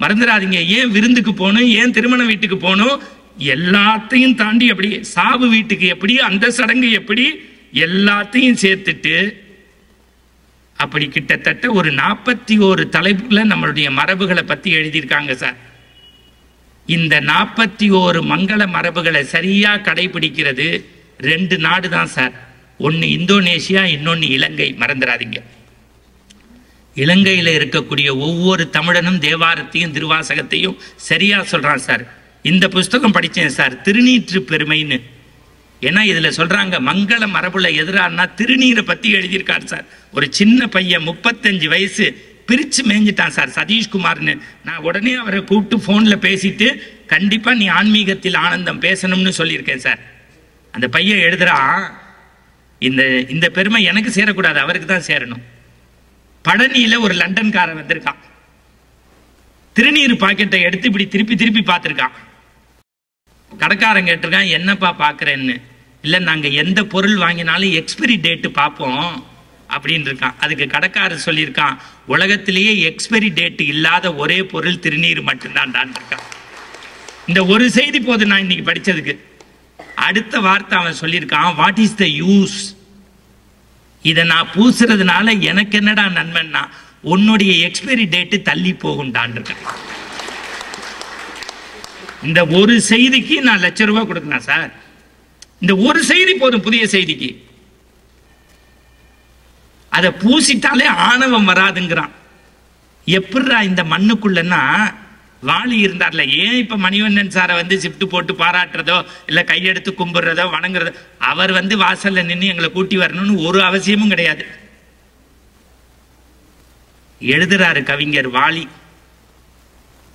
மறந்துடாதீங்க, ஏன் விருந்துக்கு போகணும், ஏன் திருமண வீட்டுக்கு போகணும், எல்லாத்தையும் தாண்டி அப்படி சாவு வீட்டுக்கு எப்படி, அந்த சடங்கு எப்படி, எல்லாத்தையும் சேர்த்துட்டு அப்படி கிட்டத்தட்ட ஒரு 41 தலைப்புல நம்மளுடைய மரபுகளை பத்தி எழுதியிருக்காங்க சார். இந்த 41 மங்கள மரபுகளை சரியா கடைபிடிக்கிறது 2 நாடு தான் சார். ஒன்னு இந்தோனேஷியா, இன்னொன்னு இலங்கை. மறந்துடாதீங்க. இலங்கையில இருக்கக்கூடிய ஒவ்வொரு தமிழனும் தேவாரத்தையும் திருவாசகத்தையும் சரியா சொல்றான் சார். இந்த புஸ்தகம் படிச்சேன் சார், திருநீற்று பெருமைன்னு. ஏன்னா இதுல சொல்றாங்க மங்கள மரபுல எதிரானா திருநீரை பத்தி எழுதியிருக்கார் சார். ஒரு சின்ன பையன் 35 வயசு பிரிச்சு மேய்ஞ்சிட்டான் சார், சதீஷ்குமார்னு. நான் உடனே அவரை கூப்பிட்டு போன்ல பேசிட்டு கண்டிப்பா நீ ஆன்மீகத்தில் ஆனந்தம் பேசணும்னு சொல்லியிருக்கேன் சார். அந்த பையன் எழுதுறான், இந்த பெருமை எனக்கு சேரக்கூடாது, அவருக்கு தான் சேரணும். பழனியில ஒரு லண்டன்காரன் வந்திருக்கான், திருநீர் பாக்கெட்டை எடுத்து இப்படி திருப்பி திருப்பி பார்த்திருக்கான். கடைக்காரன் கேட்டிருக்கான், என்னப்பா பாக்குறேன்னு. இல்ல நாங்க எந்த பொருள் வாங்கினாலும் எக்ஸ்பிரி டேட்டு பார்ப்போம் அப்படின்னு இருக்கான். அதுக்கு கடைக்காரர் சொல்லியிருக்கான், உலகத்திலேயே எக்ஸ்பைரி டேட் இல்லாத ஒரே பொருள் திருநீர் மட்டும்தான் இருக்கான். இந்த ஒரு செய்தி போது நான் இன்னைக்கு படிச்சதுக்கு. அடுத்த வார்த்தை அவன் சொல்லியிருக்கான், வாட் இஸ் த யூஸ்? இதை நான் பூசுறதுனால எனக்கு என்னடா நன்மைன்னா உன்னுடைய எக்ஸ்பைரி டேட்டு தள்ளி போகும்டான் இருக்கான். இந்த ஒரு செய்திக்கு நான் ₹1,00,000 கொடுக்கணும் சார். இந்த ஒரு செய்தி போதும் புதிய செய்திக்கு. அதை பூசிட்டாலே ஆணவம் வராதுங்கிறான். எப்படிரா இந்த மண்ணுக்குள்ளன்னா வாளி இருந்தார்ல, ஏன் இப்ப மணிவண்ணன் சாரை வந்து ஷிஃப்ட் போட்டு பாராட்டுறதோ இல்ல கையெடுத்து கும்பிடுறதோ வணங்குறதோ, அவர் வந்து வாசல்ல நின்று எங்களை கூட்டி வரணும்னு ஒரு அவசியமும் கிடையாது. எழுதுறாரு கவிஞர் வாலி.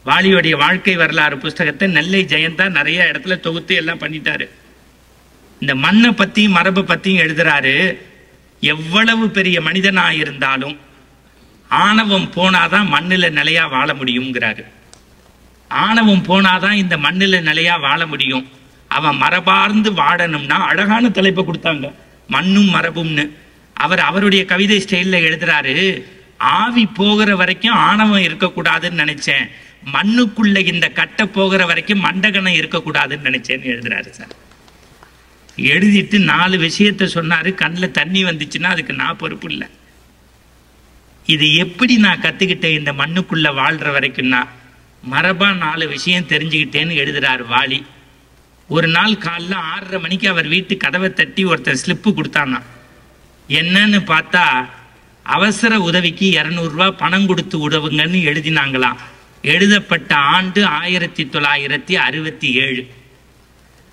வாலியுடைய வாழ்க்கை வரலாறு புஸ்தகத்தை நெல்லை ஜெயந்தா நிறைய இடத்துல தொகுத்து எல்லாம் பண்ணிட்டாரு. இந்த மண்ணை பத்தியும் மரபை பத்தியும் எழுதுறாரு. எவ்வளவு பெரிய மனிதனா இருந்தாலும் ஆணவம் போனாதான் மண்ணுல நிலையா வாழ முடியுங்கிறாரு. ஆணவம் போனாதான் இந்த மண்ணுல நிலையா வாழ முடியும். அவன் மரபார்ந்து வாழணும்னா அழகான தலைப்பை கொடுத்தாங்க, மண்ணும் மரபும்னு. அவருடைய கவிதை ஸ்டைல்ல எழுதுறாரு, ஆவி போகிற வரைக்கும் ஆணவம் இருக்கக்கூடாதுன்னு நினைச்சேன், மண்ணுக்குள்ள இந்த கட்டை போகிற வரைக்கும் மண்டகணம் இருக்கக்கூடாதுன்னு நினைச்சேன்னு எழுதுறாரு சார். எழுதிட்டு 4 விஷயத்த சொன்னாரு. கண்ணில் தண்ணி வந்துச்சுன்னா அதுக்கு நான் பொறுப்பு இல்லை. இது எப்படி நான் கத்துக்கிட்டேன் இந்த மண்ணுக்குள்ள வாழ்ற வரைக்கும்னா, மரபா 4 விஷயம் தெரிஞ்சுக்கிட்டேன்னு எழுதுறாரு வாலி. ஒரு நாள் காலைல 6:30 மணிக்கு அவர் வீட்டு கதவை தட்டி ஒருத்தர் ஸ்லிப்பு கொடுத்தானா. என்னன்னு பார்த்தா அவசர உதவிக்கு ₹200 பணம் கொடுத்து உதவுங்கன்னு எழுதினாங்களாம். எழுதப்பட்ட ஆண்டு 1967.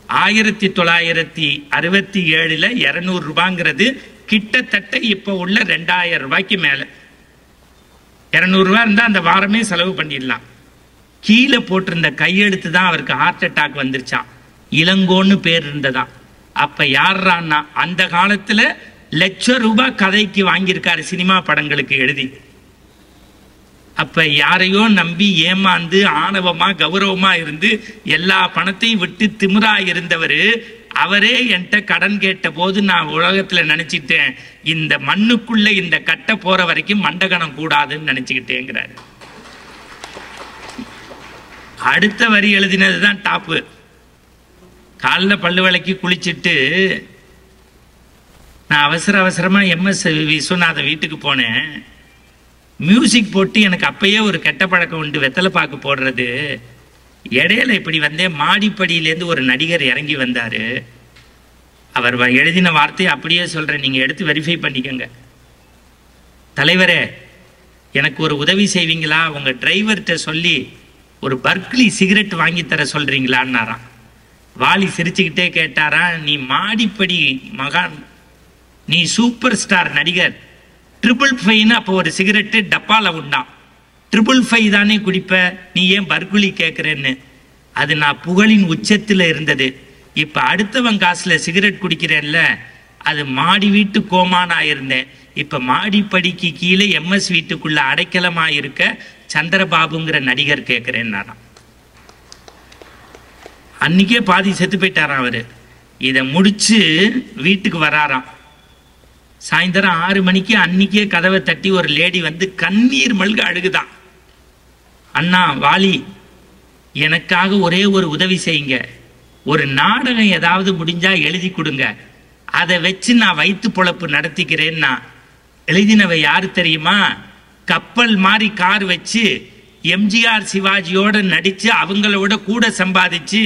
1967ல ₹200 கிட்டத்தட்ட இப்ப உள்ள ₹2000 மேல. ₹200 இருந்தா அந்த வாரமே செலவு பண்ணிடலாம். கீழே போட்டிருந்த கையெழுத்து தான் அவருக்கு ஹார்ட் அட்டாக் வந்துருச்சான். இளங்கோன்னு பேர் இருந்ததா. அப்ப யாரான்னா அந்த காலத்துல ₹1,00,000 கதைக்கு வாங்கியிருக்காரு சினிமா படங்களுக்கு எழுதி. அப்ப யாரையோ நம்பி ஏமாந்து ஆணவமா கௌரவமா இருந்து எல்லா பணத்தையும் விட்டு திமிரா இருந்தவரு அவரே என்கிட்ட கடன் கேட்ட போது நான் உலகத்துல நினைச்சிட்டேன், இந்த மண்ணுக்குள்ள இந்த கட்டை போற வரைக்கும் மண்டகணம் கூடாதுன்னு நினைச்சுக்கிட்டேங்கிறாரு. அடுத்த வரி எழுதினதுதான் டாப்பு. காலைல பல்லு விளக்கி குளிச்சுட்டு நான் அவசரமா MS விஸ்வநாதன் வீட்டுக்கு போனேன். மியூசிக் போட்டு எனக்கு அப்பயே ஒரு கெட்ட பழக்கம் உண்டு, வெத்தலை பாக்கு போடுறது. இடையில இப்படி வந்தேன், மாடிப்படியிலேருந்து ஒரு நடிகர் இறங்கி வந்தாரு. அவர் எழுதின வார்த்தையை அப்படியே சொல்றேன், நீங்க எடுத்து வெரிஃபை பண்ணிக்கோங்க. தலைவரே, எனக்கு ஒரு உதவி செய்வீங்களா? உங்க டிரைவர்கிட்ட சொல்லி ஒரு பர்க்லி சிகரெட் வாங்கி தர சொல்றீங்களான்னாராம். வாலி சிரிச்சுக்கிட்டே கேட்டாரா, நீ மாடிப்படி மகான், நீ சூப்பர் ஸ்டார் நடிகர், 555 அப்போ ஒரு சிகரெட்டு டப்பால உண்டான், 555 தானே குடிப்ப, நீ ஏன் பர்குலி கேட்கிறேன்னு. அது நான் புகழின் உச்சத்துல இருந்தது. இப்ப அடுத்தவன் காசுல சிகரெட் குடிக்கிறேன்ல, அது மாடி வீட்டு கோமானா இருந்தேன். இப்ப மாடிப்படிக்கு கீழே MS வீட்டுக்குள்ள அடைக்கலமா இருக்க சந்திரபாபுங்கிற நடிகர் கேட்கிறேன்னாராம். அன்னைக்கே பாதி செத்து போயிட்டாராம் அவரு. இதை முடிச்சு வீட்டுக்கு வராராம். சாயந்தரம் 6 மணிக்கு அன்னைக்கே கதவை தட்டி ஒரு லேடி வந்து கண்ணீர் மல்க அழுகுதான். அண்ணா வாலி, எனக்காக ஒரே ஒரு உதவி செய்யுங்க, ஒரு நாடகம் ஏதாவது முடிஞ்சா எழுதி கொடுங்க, அதை வச்சு நான் வயிற்று பொழப்பு நடத்திக்கிறேன்னா எழுதினவை யாரு தெரியுமா? கப்பல் மாதிரி கார் வச்சு எம்ஜிஆர் சிவாஜியோட நடிச்சு அவங்களோட கூட சம்பாதிச்சு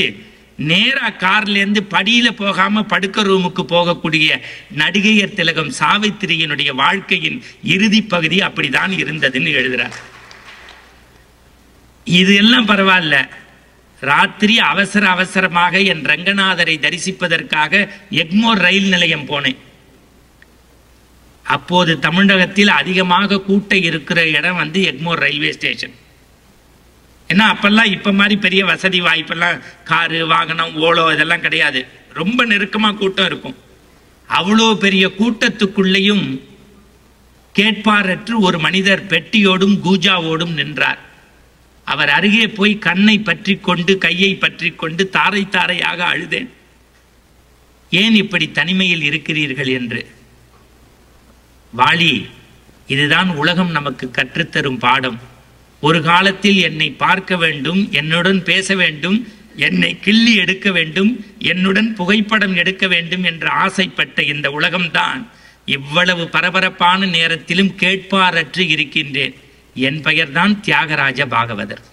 நேரா கார்ல இருந்து படியில போகாம படுக்க ரூமுக்கு போகக்கூடிய நடிகையர் திலகம் சாவித்திரியினுடைய வாழ்க்கையின் இறுதி பகுதி அப்படிதான் இருந்ததுன்னு எழுதுறார். இது எல்லாம் பரவாயில்ல. ராத்திரி அவசர அவசரமாக என் ரங்கநாதரை தரிசிப்பதற்காக எக்மோர் ரயில் நிலையம் போனேன். அப்போது தமிழகத்தில் அதிகமாக கூட்டம் இருக்கிற இடம் எக்மோர் ரயில்வே ஸ்டேஷன். ஏன்னா அப்பெல்லாம் இப்ப மாதிரி பெரிய வசதி வாய்ப்பெல்லாம் காரு வாகனம் ஓலோ இதெல்லாம் கிடையாது. ரொம்ப நெருக்கமா கூட்டம் இருக்கும். அவ்வளோ பெரிய கூட்டத்துக்குள்ளேயும் கேட்பாரற்று ஒரு மனிதர் பெட்டியோடும் கூஜாவோடும் நின்றார். அவர் அருகே போய் கண்ணை பற்றி கொண்டு கையை பற்றி கொண்டு தாரை தாரையாக அழுதேன். ஏன் இப்படி தனிமையில் இருக்கிறீர்கள் என்று. வாலி, இதுதான் உலகம் நமக்கு கற்றுத்தரும் பாடம். ஒரு காலத்தில் என்னை பார்க்க வேண்டும், என்னுடன் பேச வேண்டும், என்னை கிள்ளி எடுக்க வேண்டும், என்னுடன் புகைப்படம் எடுக்க வேண்டும் என்று ஆசைப்பட்ட இந்த உலகம்தான் இவ்வளவு பரபரப்பான நேரத்திலும் கேட்பாரற்று இருக்கின்றேன். என் பெயர்தான் தியாகராஜ பாகவதர்.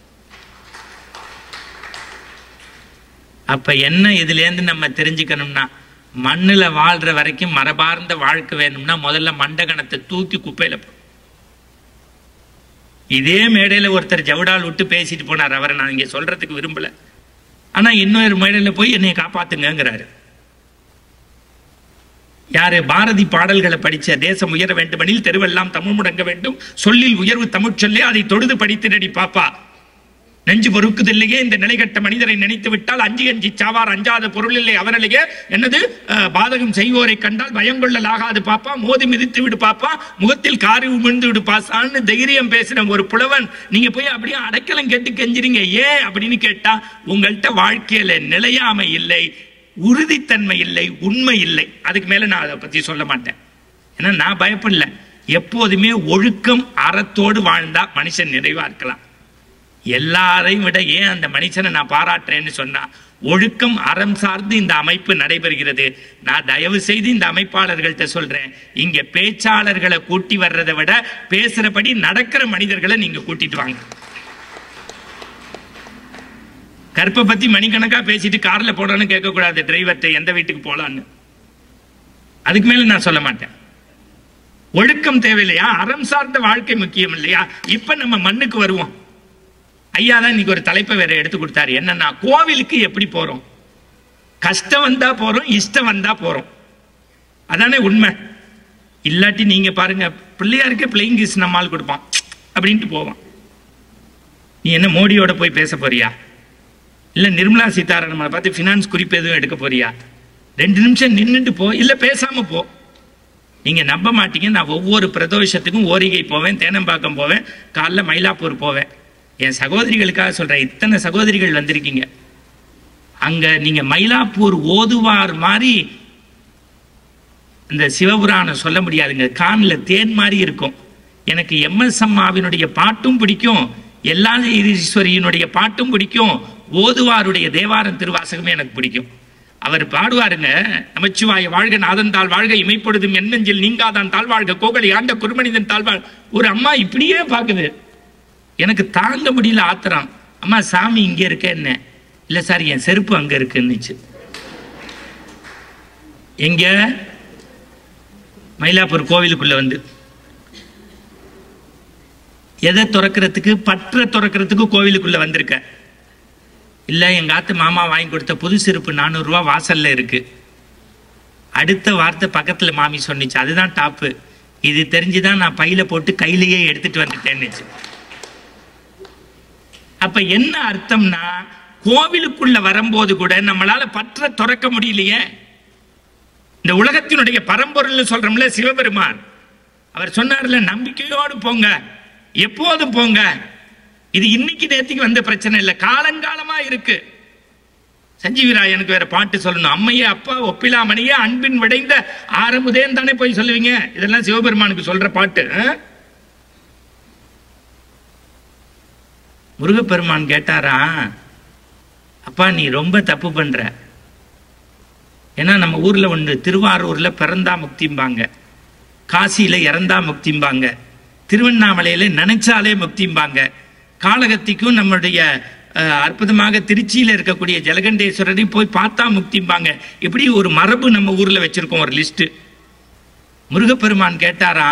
அப்ப என்ன இதுலேருந்து நம்ம தெரிஞ்சுக்கணும்னா, மண்ணுல வாழ்ற வரைக்கும் மரபார்ந்த வாழ்க்கை வேணும்னா முதல்ல மண்டகணத்தை தூக்கி குப்பையில போ. இதே மேடையில ஒருத்தர் ஜவுடால் விட்டு பேசிட்டு போனார். அவரை நான் இங்க சொல்றதுக்கு விரும்பல. ஆனா இன்னொரு மேடையில போய் என்னை காப்பாத்துங்கிறாரு. யாரு? பாரதி பாடல்களை படிச்ச தேசம் உயர வேண்டுமெனில் தெருவெல்லாம் தமிழ் முடங்க வேண்டும், சொல்லில் உயர்வு தமிழ் சொல்லே, அதை தொழுது படித்து நடி பாப்பா. நெஞ்சு பொறுக்குதில்லையே இந்த நிலைகட்ட மனிதரை நினைத்து விட்டால் அஞ்சி அஞ்சி சாவார், அஞ்சாத பொருள் இல்லை அவனிலேயே. என்னது? பாதகம் செய்வோரை கண்டால் பயங்கொள்ளலாகாது பாப்பா, மோதி மிதித்து விடு பாப்பா, முகத்தில் காரி உமிழ்ந்து விடு பாசான்னு தைரியம் பேசின ஒரு புலவன் நீங்க போய் அப்படியே அடைக்கலம் கேட்டு கெஞ்சிறீங்க. ஏன் அப்படின்னு கேட்டா, உங்கள்கிட்ட வாழ்க்கையில நிலையாமை இல்லை, உறுதித்தன்மை இல்லை, உண்மை இல்லை. அதுக்கு மேல நான் அதை பத்தி சொல்ல மாட்டேன். ஏன்னா நான் பயப்படல. எப்போதுமே ஒழுக்கம் அறத்தோடு வாழ்ந்தா மனுஷன் நிறைவா இருக்கலாம். எல்லாரையும் விட ஏன் அந்த மனுஷனை நான் பாராட்டுறேன்னு சொன்னா, ஒழுக்கம் அறம் சார்ந்து இந்த அமைப்பு நடைபெறுகிறது. நான் தயவு செய்து இந்த அமைப்பாளர்கள்ட்ட சொல்றேன், இங்க பேச்சாளர்களை கூட்டி வர்றதை விட பேசுறபடி நடக்கிற மனிதர்களை நீங்க கூட்டிட்டு வாங்க. கற்பை பத்தி மணிக்கணக்கா பேசிட்டு கார்ல போடணும்னு கேட்க கூடாது டிரைவர்கிட்ட, எந்த வீட்டுக்கு போலான்னு. அதுக்கு மேல நான் சொல்ல மாட்டேன். ஒழுக்கம் தேவையில்லையா? அறம் சார்ந்த வாழ்க்கை முக்கியம் இல்லையா? இப்ப நம்ம மண்ணுக்கு வருவோம். ஐயா தான் இன்னைக்கு ஒரு தலைப்பை வேற எடுத்து கொடுத்தாரு. என்னன்னா, கோவிலுக்கு எப்படி போறோம்? கஷ்டம் வந்தா போறோம், இஷ்டம் வந்தா போறோம். அதானே உண்மை. இல்லாட்டி நீங்க பாருங்க, பிள்ளையாருக்கு பிளேயிங் கிஸ் நம்மால் கொடுப்பான் அப்படின்ட்டு போவான். நீ என்ன மோடியோட போய் பேச போறியா? இல்ல நிர்மலா சீதாராமனை பார்த்து பினான்ஸ் குறிப்பு எதுவும் எடுக்க போறியா? 2 நிமிஷம் நின்றுட்டு போ, இல்ல பேசாம போ. நீங்க நம்ப மாட்டீங்க, நான் ஒவ்வொரு பிரதோஷத்துக்கும் ஓரிகை போவேன், தேனம்பாக்கம் போவேன், காலைல மயிலாப்பூர் போவேன். என் சகோதரிகளுக்காக சொல்றேன். இத்தனை சகோதரிகள் வந்திருக்கீங்க. அங்க நீங்க மயிலாப்பூர் ஓதுவார் மாதிரி இந்த சிவபுராணம் சொல்ல முடியாதுங்க. கான்ல தேன் மாதிரி இருக்கும். எனக்கு எம்எஸ் அம்மாவினுடைய பாட்டும் பிடிக்கும், எல்லாஈஸ்வரியினுடைய பாட்டும் பிடிக்கும், ஓதுவாருடைய தேவாரம் திருவாசகமே எனக்கு பிடிக்கும். அவர் பாடுவாருங்க, நமச்சிவாய வாழ்க நாதன் வாழ்க இமைப்பொழுதும் எண்ணெஞ்சில் நீங்காதான் தாழ்வாழ்க கோகலி ஆண்ட குருமனிதன் தாழ்வாழ். ஒரு அம்மா இப்படியே பாக்குது. எனக்கு தாங்க முடியல ஆத்திரம். அம்மா சாமி இங்க இருக்க என்ன? இல்ல சார் என் செருப்பு அங்க இருக்குன்னுச்சு. எங்க? மயிலாப்பூர் கோவிலுக்குள்ள வந்து எதை துறக்கிறதுக்கு? பற்ற துறக்கிறதுக்கு கோவிலுக்குள்ள வந்திருக்க. இல்ல எங்க ஆத்து மாமா வாங்கி கொடுத்த புது செருப்பு 400 ரூபாய் வாசல்ல இருக்கு. அடுத்த வார்த்தை பக்கத்துல மாமி சொன்னிச்சு, அதுதான் டாப்பு. இது தெரிஞ்சுதான் நான் பையில போட்டு கையிலேயே எடுத்துட்டு வந்துட்டேன்னுச்சு. அப்ப என்ன அர்த்தம்னா, கோவிலுக்குள்ள வரும்போது கூட நம்மளால பற்ற துறக்க முடியலையே. இந்த உலகத்தினுடைய பரம்பொருள் சொல்றோம்ல சிவபெருமான், அவர் சொன்னார்ல, நம்பிக்கையோடு போங்க, எப்போதும் போங்க. இது இன்னைக்கு நேற்றுக்கு வந்த பிரச்சனை இல்லை, காலங்காலமா இருக்கு. சஞ்சீவிராயனுக்கு வேற பாட்டு சொல்லணும். அம்மையே அப்பா ஒப்பிலாமணியே அன்பின் விடைந்த ஆரம்புதேன்னு தானே போய் சொல்லுவீங்க. இதெல்லாம் சிவபெருமானுக்கு சொல்ற பாட்டு. முருகப்பெருமான் கேட்டாரா, அப்பா நீ ரொம்ப தப்பு பண்ற. ஏன்னா நம்ம ஊர்ல ஒன்று, திருவாரூர்ல பிறந்தா முக்திம்பாங்க, காசியில இறந்தா முக்திம்பாங்க, திருவண்ணாமலையில நினைச்சாலே முக்திம்பாங்க, காளகத்திக்கும் நம்முடைய அற்புதமாக திருச்சியில இருக்கக்கூடிய ஜலகண்டேஸ்வரரை போய் பார்த்தா முக்திம்பாங்க. இப்படி ஒரு மரபு நம்ம ஊர்ல வச்சிருக்கோம், ஒரு லிஸ்ட். முருகப்பெருமான் கேட்டாரா,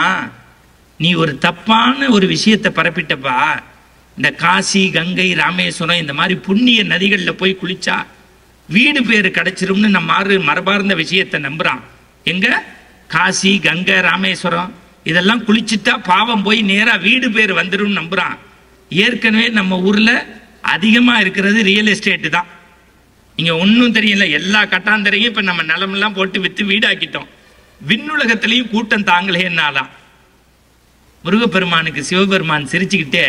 நீ ஒரு தப்பான ஒரு விஷயத்தை பரப்பிட்டப்பா, இந்த காசி கங்கை ராமேஸ்வரம் இந்த மாதிரி புண்ணிய நதிகள்ல போய் குளிச்சா வீடு பேரு கிடைச்சிரும்னு நம்ம மரபார்ந்த விஷயத்தை நம்புறான். எங்க காசி கங்கை ராமேஸ்வரம் இதெல்லாம் குளிச்சுட்டா பாவம் போய் நேரா வீடு பேர் வந்துடும் நம்புறான். ஏற்கனவே நம்ம ஊர்ல அதிகமா இருக்கிறது ரியல் எஸ்டேட் தான். இங்க ஒன்னும் தெரியல, எல்லா கட்டாந்தரையும் இப்ப நம்ம நிலமெல்லாம் போட்டு வித்து வீடாக்கிட்டோம். விண்ணுலகத்திலையும் கூட்டம் தாங்களேன்னாலாம். முருகப்பெருமானுக்கு சிவபெருமான் சிரிச்சுக்கிட்டே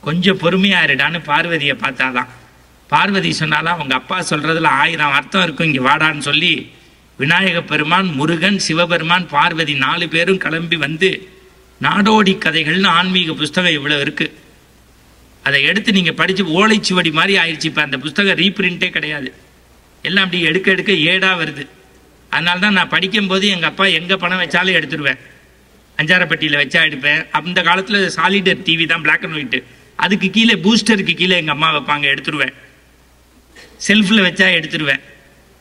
கொஞ்சம் பொறுமையா இருடான்னு பார்வதியை பார்த்தாதான். பார்வதி சொன்னாலாம், அவங்க அப்பா சொல்றதுல 1000 அர்த்தம் இருக்கும், இங்க வாடான்னு சொல்லி விநாயக பெருமான், முருகன், சிவபெருமான், பார்வதி 4 பேரும் கிளம்பி வந்து நாடோடி கதைகள்னு ஆன்மீக புஸ்தகம் இவ்வளவு இருக்கு. அதை எடுத்து நீங்க படிச்சு ஓலைச்சுவடி மாதிரி ஆயிடுச்சு. இப்ப அந்த புஸ்தகம் ரீபிரிண்டே கிடையாது, எல்லாம் அப்படி எடுக்க எடுக்க ஏடா வருது. அதனால்தான் நான் படிக்கும் போது எங்க அப்பா எங்க பணம் வச்சாலும் எடுத்துருவேன். அஞ்சாரப்பட்டியில வச்சா எடுப்பேன். அந்த காலத்துல சாலிடர் டிவி தான், பிளாக் அண்ட் ஒயிட். அதுக்கு கீழே பூஸ்டருக்கு கீழே எங்க அம்மா வைப்பாங்க, எடுத்துருவேன். செல்ஃப்ல வச்சா எடுத்துருவேன்.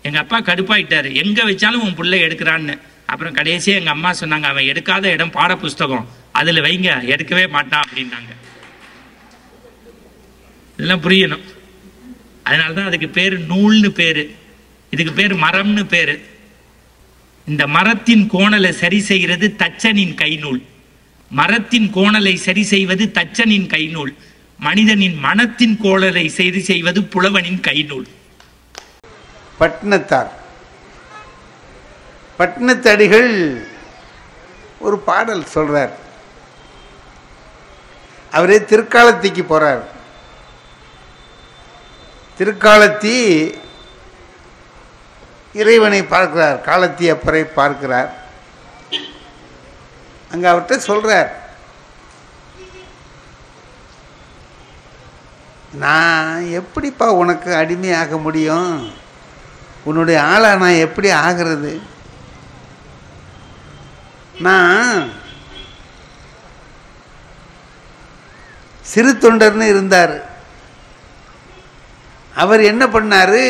எங்க அப்பா கடுப்பாயிட்டாரு, எங்க வச்சாலும் உன் பிள்ளை எடுக்கிறான்னு. அப்புறம் கடைசியா எங்க அம்மா சொன்னாங்க, அவன் எடுக்காத இடம் பாட புஸ்தகம், அதுல வைங்க, எடுக்கவே மாட்டான் அப்படின்னாங்க. இதெல்லாம் புரியணும். அதனாலதான் அதுக்கு பேரு நூல்னு பேரு, இதுக்கு பேரு மரம்னு பேரு. இந்த மரத்தின் கோணலை சரி செய்கிறது தச்சனின் கைநூல். மரத்தின் கோணலை சரி செய்வது தச்சனின் கைநூல். மனிதனின் மனத்தின் கோணலை சரி செய்வது புலவனின் கைநூல். பட்டினத்தார் பட்டினத்தடிகள் ஒரு பாடல் சொல்றார். அவரே திருக்காலத்திக்கு போறார். திருக்காலத்தி இறைவனை பார்க்கிறார், காலத்தி அப்பரை பார்க்கிறார். அங்க அவர்கிட்ட சொல்றார், நான் எப்படிப்பா உனக்கு அடிமையாக முடியும், உன்னுடைய ஆளா நான் எப்படி ஆகிறது? நான் சிறு தொண்டர்னு இருந்தார். அவர் என்ன பண்ணாரு,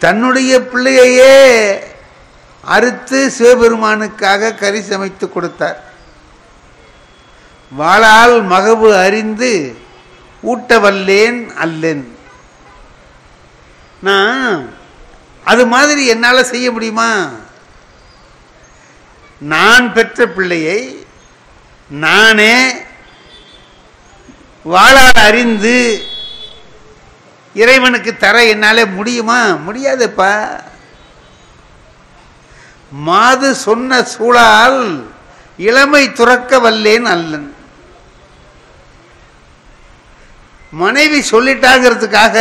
தன்னுடைய பிள்ளையையே அறுத்து சிவபெருமானுக்காக கறி சமைத்து கொடுத்தார். வாளால் மகவு அறிந்து ஊட்டவல்லேன் அல்லேன். நான் அது மாதிரி என்னால் செய்ய முடியுமா? நான் பெற்ற பிள்ளையை நானே வாளால் அறிந்து இறைவனுக்கு தர என்னால முடியுமா? முடியாதுப்பா. மாது சொன்ன சூழால் இளமை துறக்க வல்லேன் அல்லன். மனைவி சொல்லிட்டாங்கிறதுக்காக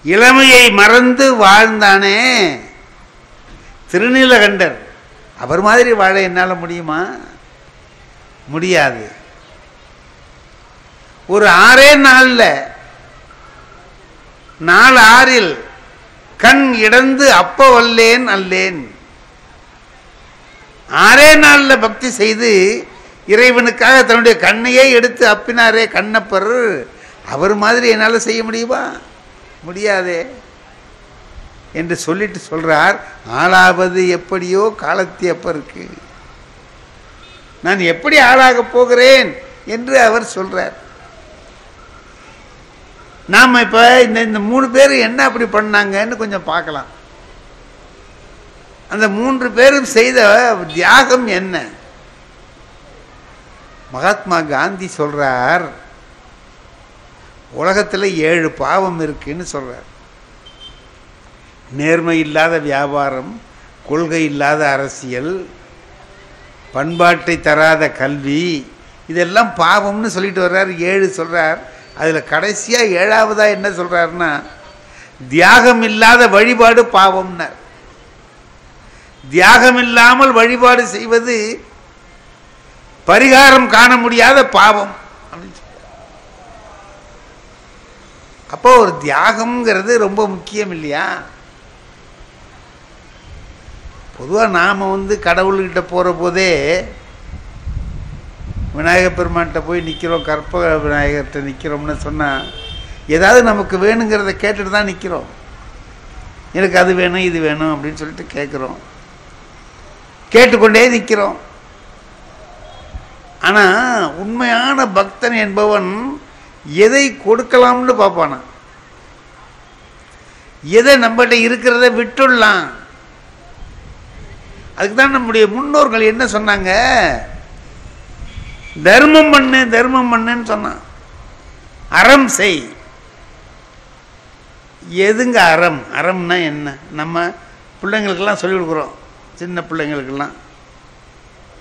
இளமையை மறந்து வாழ்ந்தானே திருநீலகண்டர், அவர் மாதிரி வாழ என்னால் முடியுமா? முடியாது. ஒரு 6 நாளில் 4 ஆறில் கண் இடந்து அப்ப வல்லேன் அல்லேன். 6 நாளில் பக்தி செய்து இறைவனுக்காக தன்னுடைய கண்ணையே எடுத்து அப்பினாரே கண்ணப்பர், அவர் மாதிரி என்னால் செய்ய முடியுமா? முடியாதே என்று சொல்லிட்டு சொல்றார், ஆளாவது எப்படியோ காலத்தி அப்பருக்கு, நான் எப்படி ஆளாக போகிறேன் என்று அவர் சொல்றார். நாம் இப்போ இந்த 3 பேர் என்ன அப்படி பண்ணாங்கன்னு கொஞ்சம் பார்க்கலாம். அந்த 3 பேரும் செய்த தியாகம் என்ன? மகாத்மா காந்தி சொல்றார், உலகத்தில் 7 பாவம் இருக்குன்னு சொல்றார். நேர்மை இல்லாத வியாபாரம், கொள்கை இல்லாத அரசியல், பண்பாட்டை தராத கல்வி, இதெல்லாம் பாவம்னு சொல்லிட்டு வர்றார். 7 சொல்றார். அதில் கடைசியாக 7ஆவதா என்ன சொல்றாருன்னா, தியாகம் இல்லாத வழிபாடு பாவம்னார். தியாகம் இல்லாமல் வழிபாடு செய்வது பரிகாரம் காண முடியாத பாவம். அப்போ ஒரு தியாகம்ங்கிறது ரொம்ப முக்கியம் இல்லையா? பொதுவாக நாம் கடவுள்கிட்ட போகிற போதே விநாயகர் பெருமான்கிட்ட போய் நிற்கிறோம், கற்பக விநாயகர்கிட்ட நிற்கிறோம்னு சொன்னால் ஏதாவது நமக்கு வேணுங்கிறத கேட்டுட்டு தான் நிற்கிறோம். எனக்கு அது வேணும் இது வேணும் அப்படின்னு சொல்லிட்டு கேட்குறோம், கேட்டுக்கொண்டே நிற்கிறோம். ஆனால் உண்மையான பக்தன் என்பவன் எதை கொடுக்கலாம்னு பார்ப்பானா, எதை நம்மகிட்ட இருக்கிறத விட்டுடலாம். அதுக்கு தான் நம்முடைய முன்னோர்கள் என்ன சொன்னாங்க, தர்மம் பண்ணு தர்மம் பண்ணுன்னு சொன்னான். அறம் செய். எதுங்க அறம்? அறம்னா என்ன? நம்ம பிள்ளைங்களுக்கெல்லாம் சொல்லிக் கொடுக்குறோம், சின்ன பிள்ளைங்களுக்கெல்லாம்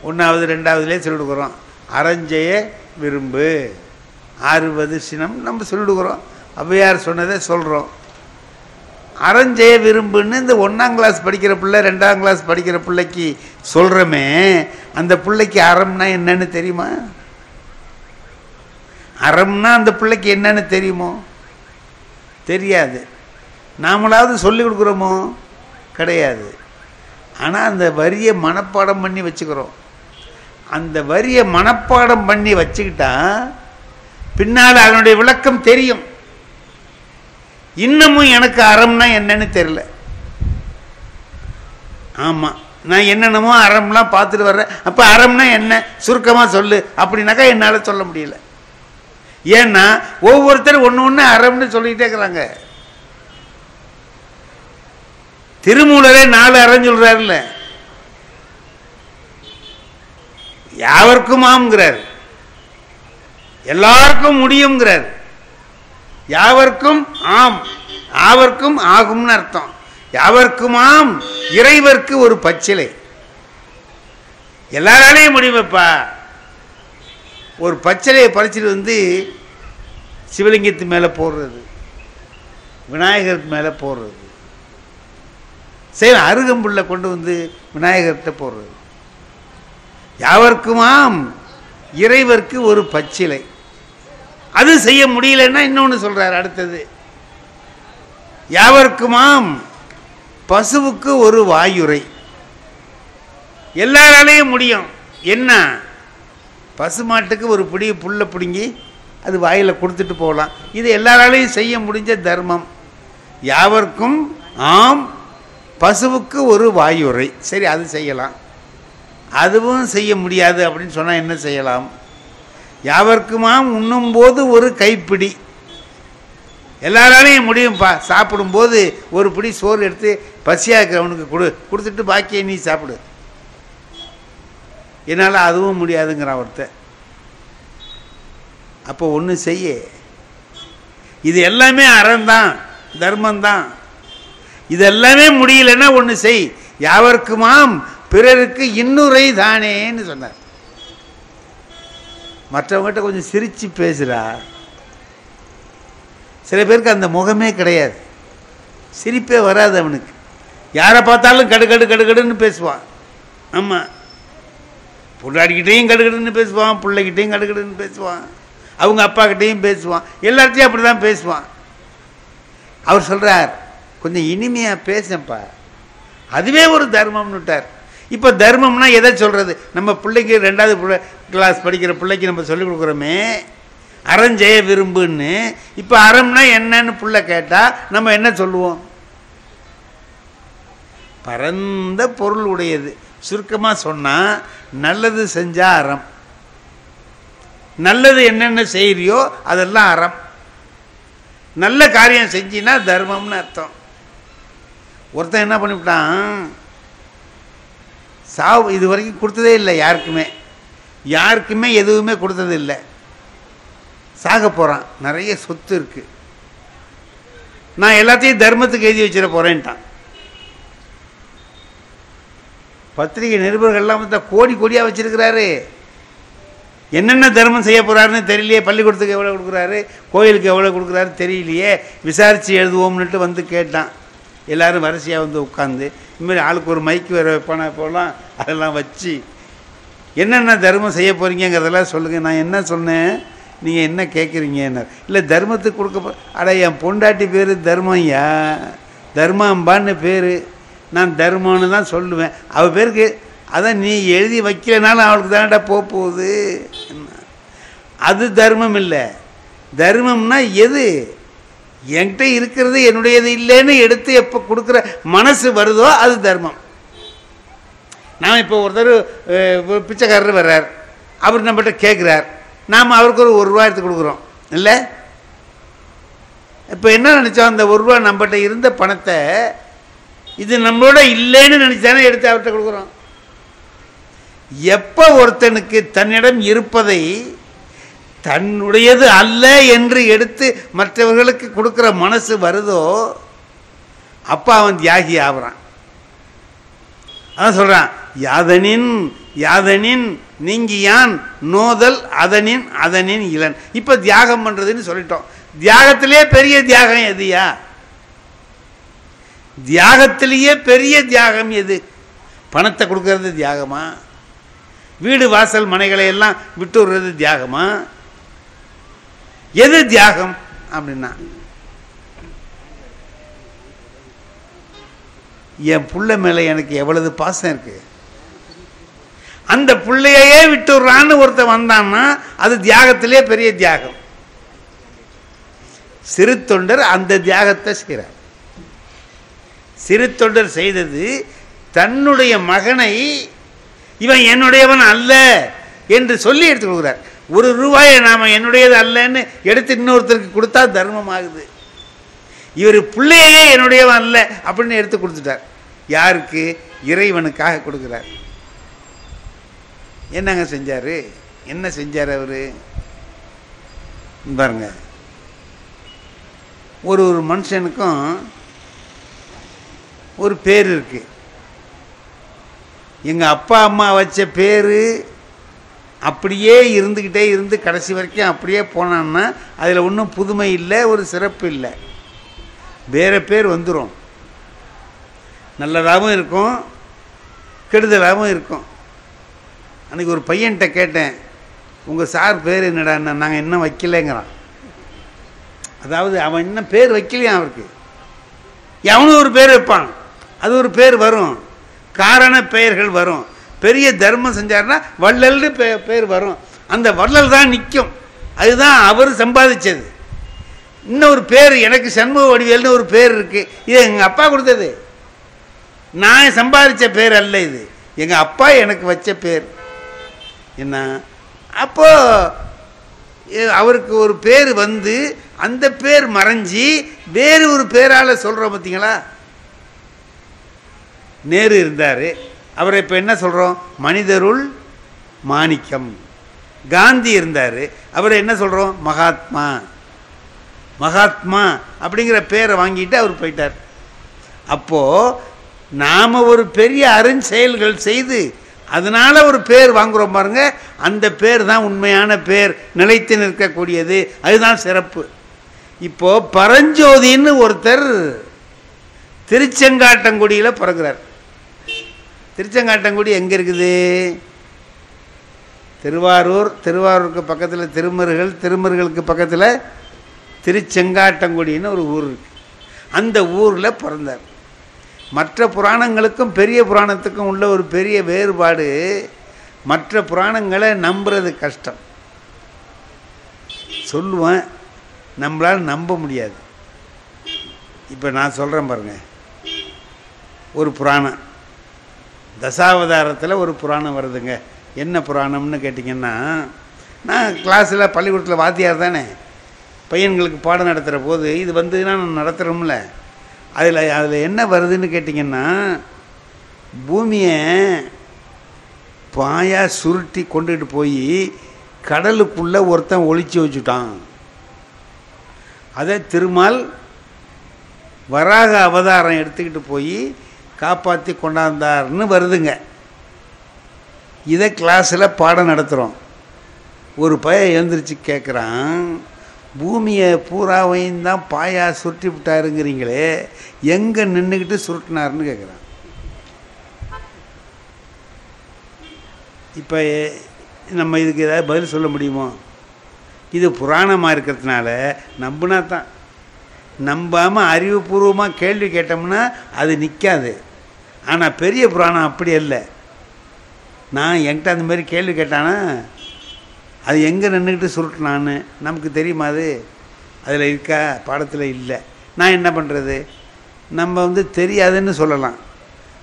1வது 2வதுலேயே சொல்லிக் கொடுக்குறோம். அறஞ்செய்ய விரும்பு, ஆறுவது சினம் நம்ம சொல்லிக் கொடுக்குறோம். ஔவையார் சொன்னதை சொல்கிறோம். அறஞ்செய்ய விரும்புன்னு இந்த 1ஆம் கிளாஸ் படிக்கிற பிள்ளை 2ஆம் கிளாஸ் படிக்கிற பிள்ளைக்கு சொல்கிறோமே, அந்த பிள்ளைக்கு அறம்னா என்னன்னு தெரியுமா? அறம்னா அந்த பிள்ளைக்கு என்னன்னு தெரியுமோ? தெரியாது. நாமளாவது சொல்லிக் கொடுக்குறோமோ? கிடையாது. ஆனால் அந்த வரியை மனப்பாடம் பண்ணி வச்சுக்கிறோம். அந்த வரியை மனப்பாடம் பண்ணி வச்சுக்கிட்டா பின்னால் அதனுடைய விளக்கம் தெரியும். இன்னமும் எனக்கு அறம்னா என்னன்னு தெரியல. ஆமாம், நான் என்னென்னமோ அறம்லாம் பார்த்துட்டு வர்றேன். அப்போ அறம்னா என்ன சுருக்கமாக சொல்லு அப்படின்னாக்கா என்னால் சொல்ல முடியல. ஏன்னா ஒவ்வொருத்தரும் ஒன்று ஒன்று அறம்னு சொல்லிக்கிட்டே இருக்கிறாங்க. திருமூலரே 4 அறம் சொல்றாருல்ல, யாவர்க்கும் ஆம்ங்கிறார், எல்லாருக்கும் முடியுங்கிறார், யாவர்க்கும் ஆம் ஆவர்க்கும் ஆகும்னு அர்த்தம். யாவர்க்கும் ஆம், இறைவர்க்கு ஒரு பச்சிலை. எல்லாராலையும் முடியுமப்பா. ஒரு பச்சிலையை பறிச்சுட்டு சிவலிங்கத்து மேலே போடுறது, விநாயகருக்கு மேலே போடுறது, சரி அருகம்புல்லை கொண்டு விநாயகர்கிட்ட போடுறது. யாவர்க்குமாம் இறைவர்க்கு ஒரு பச்சிலை. அது செய்ய முடியலன்னா இன்னொன்று சொல்றார். அடுத்தது, யாவர்க்குமாம் பசுவுக்கு ஒரு வாயுரை. எல்லாராலையும் முடியும். என்ன? பசுமாட்டுக்கு ஒரு பிடி புல்லை பிடுங்கி அது வாயில் கொடுத்துட்டு போகலாம். இது எல்லாராலையும் செய்ய முடிஞ்ச தர்மம். யாவர்க்கும் ஆம் பசுவுக்கு ஒரு வாயுரை. சரி, அது செய்யலாம். அதுவும் செய்ய முடியாது அப்படின்னு சொன்னால் என்ன செய்யலாம்? யாவர்க்குமாம் உண்ணும்போது ஒரு கைப்பிடி. எல்லாராலையும் முடியும்ப்பா. சாப்பிடும்போது ஒரு பிடி சோறு எடுத்து பசியாக இருக்கிறவனுக்கு கொடுத்துட்டு பாக்கியை நீ சாப்பிடு. என்னால் அதுவும் முடியாதுங்கிறான் ஒருத்தர். அப்போ ஒன்று செய்ய. இது எல்லாமே அறம்தான், தர்மந்தான். இது எல்லாமே முடியலன்னா ஒன்று செய். யாவர்க்குமாம் பிறருக்கு இன்னுரை தானேன்னு சொன்னார். மற்றவங்ககிட்ட கொஞ்சம் சிரித்து பேசுகிறா. சில பேருக்கு அந்த முகமே கிடையாது, சிரிப்பே வராது அவனுக்கு. யாரை பார்த்தாலும் கடுகடு கடுகடுன்னு பேசுவான். ஆமாம், பொண்டாடிக்கிட்டையும் கடுகடுன்னு பேசுவான், பிள்ளைகிட்டையும் கடுகடுன்னு பேசுவான், அவங்க அப்பாக்கிட்டையும் பேசுவான், எல்லாத்தையும் அப்படி தான் பேசுவான். அவர் சொல்கிறார், கொஞ்சம் இனிமையாக பேசப்பா, அதுவே ஒரு தர்மம்னு விட்டார். இப்போ தர்மம்னா எதை சொல்கிறது? நம்ம பிள்ளைக்கு 2வது கிளாஸ் படிக்கிற பிள்ளைக்கு நம்ம சொல்லிக் கொடுக்குறோமே அறஞ்செய்ய விரும்புன்னு. இப்போ அறம்னா என்னன்னு புள்ள கேட்டால் நம்ம என்ன சொல்லுவோம்? பரந்த பொருள் உடையது. சுருக்கமாக சொன்னால் நல்லது செஞ்சால் அறம். நல்லது என்னென்ன செய்கிறியோ அதெல்லாம் அறம். நல்ல காரியம் செஞ்சின்னா தர்மம்னு அர்த்தம். ஒருத்தன் என்ன பண்ணிவிட்டான், சாவு இது வரைக்கும் கொடுத்ததே இல்லை யாருக்குமே எதுவுமே கொடுத்தது இல்லை. சாக போகிறான், நிறைய சொத்து இருக்குது, நான் எல்லாத்தையும் தர்மத்துக்கு எழுதி வச்சிட போகிறேன்ட்டான். பத்திரிகை நிருபர்கள்லாம் கோடி கோடியாக வச்சிருக்கிறாரு. என்னென்ன தர்மம் செய்ய போகிறாருன்னு தெரியலையே. பள்ளிக்கூடத்துக்கு எவ்வளோ கொடுக்குறாரு, கோயிலுக்கு எவ்வளோ கொடுக்குறாரு தெரியலையே. விசாரித்து எழுதுவோம்னுட்டு கேட்டான். எல்லோரும் வரிசையாக உட்காந்து இனிமேல் ஆளுக்கு ஒரு மைக்கு வேறு வைப்பானா போலாம். அதெல்லாம் வச்சு என்னென்ன தர்மம் செய்ய போகிறீங்கிறதெல்லாம் சொல்லுங்கள். நான் என்ன சொன்னேன், நீங்கள் என்ன கேட்குறீங்கன்னு. இல்லை தர்மத்துக்கு கொடுக்க அட என் பொண்டாட்டி பேர் தர்மம்யா, தர்மாம்பான்னு பேர். நான் தர்மம்னு தான் சொல்லுவேன். அவள் பேருக்கு அதான் நீ எழுதி வைக்கலனாலும் அவளுக்கு தானடா போகுது. அது தர்மம் இல்லை. தர்மம்னா எது என்கிட்ட இருக்கிறது என்னுடையது இல்லைன்னு எடுத்து எப்போ கொடுக்குற மனசு வருதோ அது தர்மம். நான் இப்போ ஒருத்தர் பிச்சைக்காரர் வர்றார், அவர் நம்மகிட்ட கேட்குறார், நாம் அவருக்கு ஒரு ரூபா எடுத்து கொடுக்குறோம் இல்லை? இப்போ என்ன நினச்சோம், அந்த ஒரு ரூபா நம்மகிட்ட இருந்த பணத்தை இது நம்மளோட இல்லைன்னு நினச்சானே எடுத்து அவர்கிட்ட கொடுக்குறோம். எப்போ ஒருத்தனுக்கு தன்னிடம் இருப்பதை தன்னுடையது அல்ல என்று எடுத்து மற்றவர்களுக்கு கொடுக்குற மனசு வருதோ அப்போ அவன் தியாகி ஆகிறான். அதான் சொல்கிறான், யாதனின் யாதனின் நீங்கியான் நோதல் அதனின் அதனின் இளன். இப்போ தியாகம் பண்ணுறதுன்னு சொல்லிட்டோம். தியாகத்திலே பெரிய தியாகம் எதுயா? தியாகத்திலேயே பெரிய தியாகம் எது? பணத்தை கொடுக்கறது தியாகமா? வீடு வாசல் மனைகளை எல்லாம் விட்டு விடுறது தியாகமா? எது தியாகம் அப்படின்னா, என் புள்ள மேலே எனக்கு எவ்வளவு பாசம் இருக்கு, அந்த பிள்ளையே விட்டுறான்னு ஒருத்தன் வந்தான்னா அது தியாகத்திலே பெரிய தியாகம். சிறு தொண்டர் அந்த தியாகத்தை செய்கிறார். சிறு தொண்டர் செய்தது தன்னுடைய மகனை இவன் என்னுடையவன் அல்ல என்று சொல்லி எடுத்து கொடுக்குறார். ஒரு ரூபாயை நாம் என்னுடையது அல்லன்னு எடுத்து இன்னொருத்தருக்கு கொடுத்தா தர்மம் ஆகுது. இவர் பிள்ளையே என்னுடையவன் அல்ல அப்படின்னு எடுத்து கொடுத்துட்டார். யாருக்கு? இறைவனுக்காக கொடுக்குறார். என்னங்க செஞ்சார்? என்ன செஞ்சார் அவர் பாருங்க. ஒரு ஒரு மனுஷனுக்கும் ஒரு பேர் இருக்கு. எங்கள் அப்பா அம்மா வச்ச பேர் அப்படியே இருந்துக்கிட்டே இருந்து கடைசி வரைக்கும் அப்படியே போனான்னா அதில் ஒன்றும் புதுமை இல்லை, ஒரு சிறப்பு இல்லை. வேறு பேர் வந்துடும். நல்லதாகவும் இருக்கும், கெடுதலாகவும் இருக்கும். அன்றைக்கி ஒரு பையன்கிட்ட கேட்டேன், உங்கள் சார் பேர் என்னடான்னா, நாங்கள் இன்னும் வைக்கலைங்கிறான். அதாவது அவன் இன்னும் பேர் வைக்கலையாம். அவருக்கு எவனும் ஒரு பேர் வைப்பான், அது ஒரு பேர் வரும், காரண பெயர்கள் வரும். பெரிய தர்மம் செஞ்சார்னா வள்ளல்னு பேர் வரும். அந்த வள்ளல் தான் நிற்கும். அதுதான் அவர் சம்பாதிச்சது. இன்னொரு பேர் எனக்கு சண்முக வடிவேல்னு ஒரு பேர் இருக்குது. இது எங்கள் அப்பா கொடுத்தது, நான் சம்பாதிச்ச பேர் அல்ல. இது எங்கள் அப்பா எனக்கு வச்ச பேர். என்ன அப்போ அவருக்கு ஒரு பேர் வந்து அந்த பேர் மறைஞ்சி வேறு ஒரு பேரால் சொல்கிறோம். பார்த்தீங்களா? நேரு இருந்தார், அவரை இப்போ என்ன சொல்கிறோம்? மனிதருள் மாணிக்கம். காந்தி இருந்தார், அவரை என்ன சொல்கிறோம்? மகாத்மா. மகாத்மா அப்படிங்கிற பேரை வாங்கிட்டு அவர் போயிட்டார். அப்போது நாம் ஒரு பெரிய அருஞ்செயல்கள் செய்து அதனால் ஒரு பேர் வாங்குகிறோம் பாருங்க, அந்த பேர் தான் உண்மையான பேர், நிலைத்து நிற்கக்கூடியது. அதுதான் சிறப்பு. இப்போது பரஞ்சோதின்னு ஒருத்தர் திருச்செங்காட்டங்குடியில் பிறகுறார். திருச்செங்காட்டங்குடி எங்கே இருக்குது? திருவாரூர். திருவாரூருக்கு பக்கத்தில் திருமருகல், திருமருகலுக்கு பக்கத்தில் திருச்செங்காட்டங்குடின்னு ஒரு ஊர் இருக்குது. அந்த ஊரில் பிறந்தார். மற்ற புராணங்களுக்கும் பெரிய புராணத்துக்கும் உள்ள ஒரு பெரிய வேறுபாடு, மற்ற புராணங்களை நம்புறது கஷ்டம். சொல்லுவேன், நம்மளால் நம்ப முடியாது. இப்போ நான் சொல்கிறேன் பாருங்கள். ஒரு புராணம் தசாவதாரத்தில் ஒரு புராணம் வருதுங்க. என்ன புராணம்னு கேட்டிங்கன்னா, நான் கிளாஸில் பள்ளிக்கூடத்தில் வாத்தியார் தானே, பையன்களுக்கு பாடம் நடத்துகிற போது இது வந்துன்னா நான் நடத்துகிறோம்ல, அதில் என்ன வருதுன்னு கேட்டிங்கன்னா, பூமியை பாயாக சுருட்டி கொண்டுட்டு போய் கடலுக்குள்ளே ஒருத்தன் ஒளிச்சு வச்சுட்டான். அதை திருமால் வராக அவதாரம் எடுத்துக்கிட்டு போய் காப்பாற்றி கொண்டாந்தார்னு வருதுங்க. இதை கிளாஸில் பாடம் நடத்துகிறோம். ஒரு பையன் எழுந்திரிச்சு கேட்குறான், பூமியை பூராவையும் தான் பாயா சுருட்டி விட்டாருங்கிறீங்களே, எங்கே நின்றுக்கிட்டு சுருட்டினார்னு கேட்குறான். இப்போ நம்ம இதுக்கு ஏதாவது பதில் சொல்ல முடியுமோ? இது புராணமாக இருக்கிறதுனால நம்பினா தான். நம்பாமல் அறிவுபூர்வமாக கேள்வி கேட்டோம்னா அது நிற்காது. ஆனால் பெரிய புராணம் அப்படி இல்லை. நான் என்கிட்ட அந்த மாதிரி கேள்வி கேட்டானா அது எங்கே நின்றுக்கிட்டு சுருட்டினான்னு நமக்கு தெரியுமா? அதில் இருக்கா? பாடத்தில் இல்லை. நான் என்ன பண்ணுறது? நம்ம தெரியாதுன்னு சொல்லலாம்.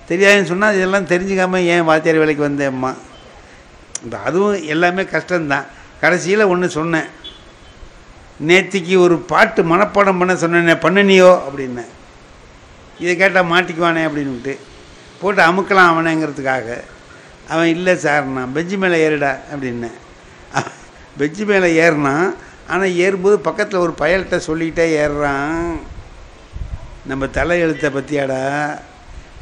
தெரியாதுன்னு சொன்னால் இதெல்லாம் தெரிஞ்சுக்காமல் ஏன் வாத்தியார் வேலைக்கு வந்தேம்மா? இப்போ அதுவும் எல்லாமே கஷ்டம்தான். கடைசியில் ஒன்று சொன்னேன், நேத்திக்கு ஒரு பாட்டு மனப்பாடம் பண்ண சொன்னேன், பண்ணனியோ அப்படின்னேன். இதை கேட்டால் மாட்டிக்குவானே அப்படின்ட்டு போட்டு அமுக்கலாம் அவனேங்கிறதுக்காக. அவன் இல்லை சார், நான் பெஞ்சு மேலே ஏறிடா அப்படின்னேன். பெஞ்சு மேலே ஏறினான். ஆனால் ஏறும்போது பக்கத்தில் ஒரு பயல்கிட்ட சொல்லிக்கிட்டே ஏறுறான், நம்ம தலை எழுத்தை பற்றியாடா,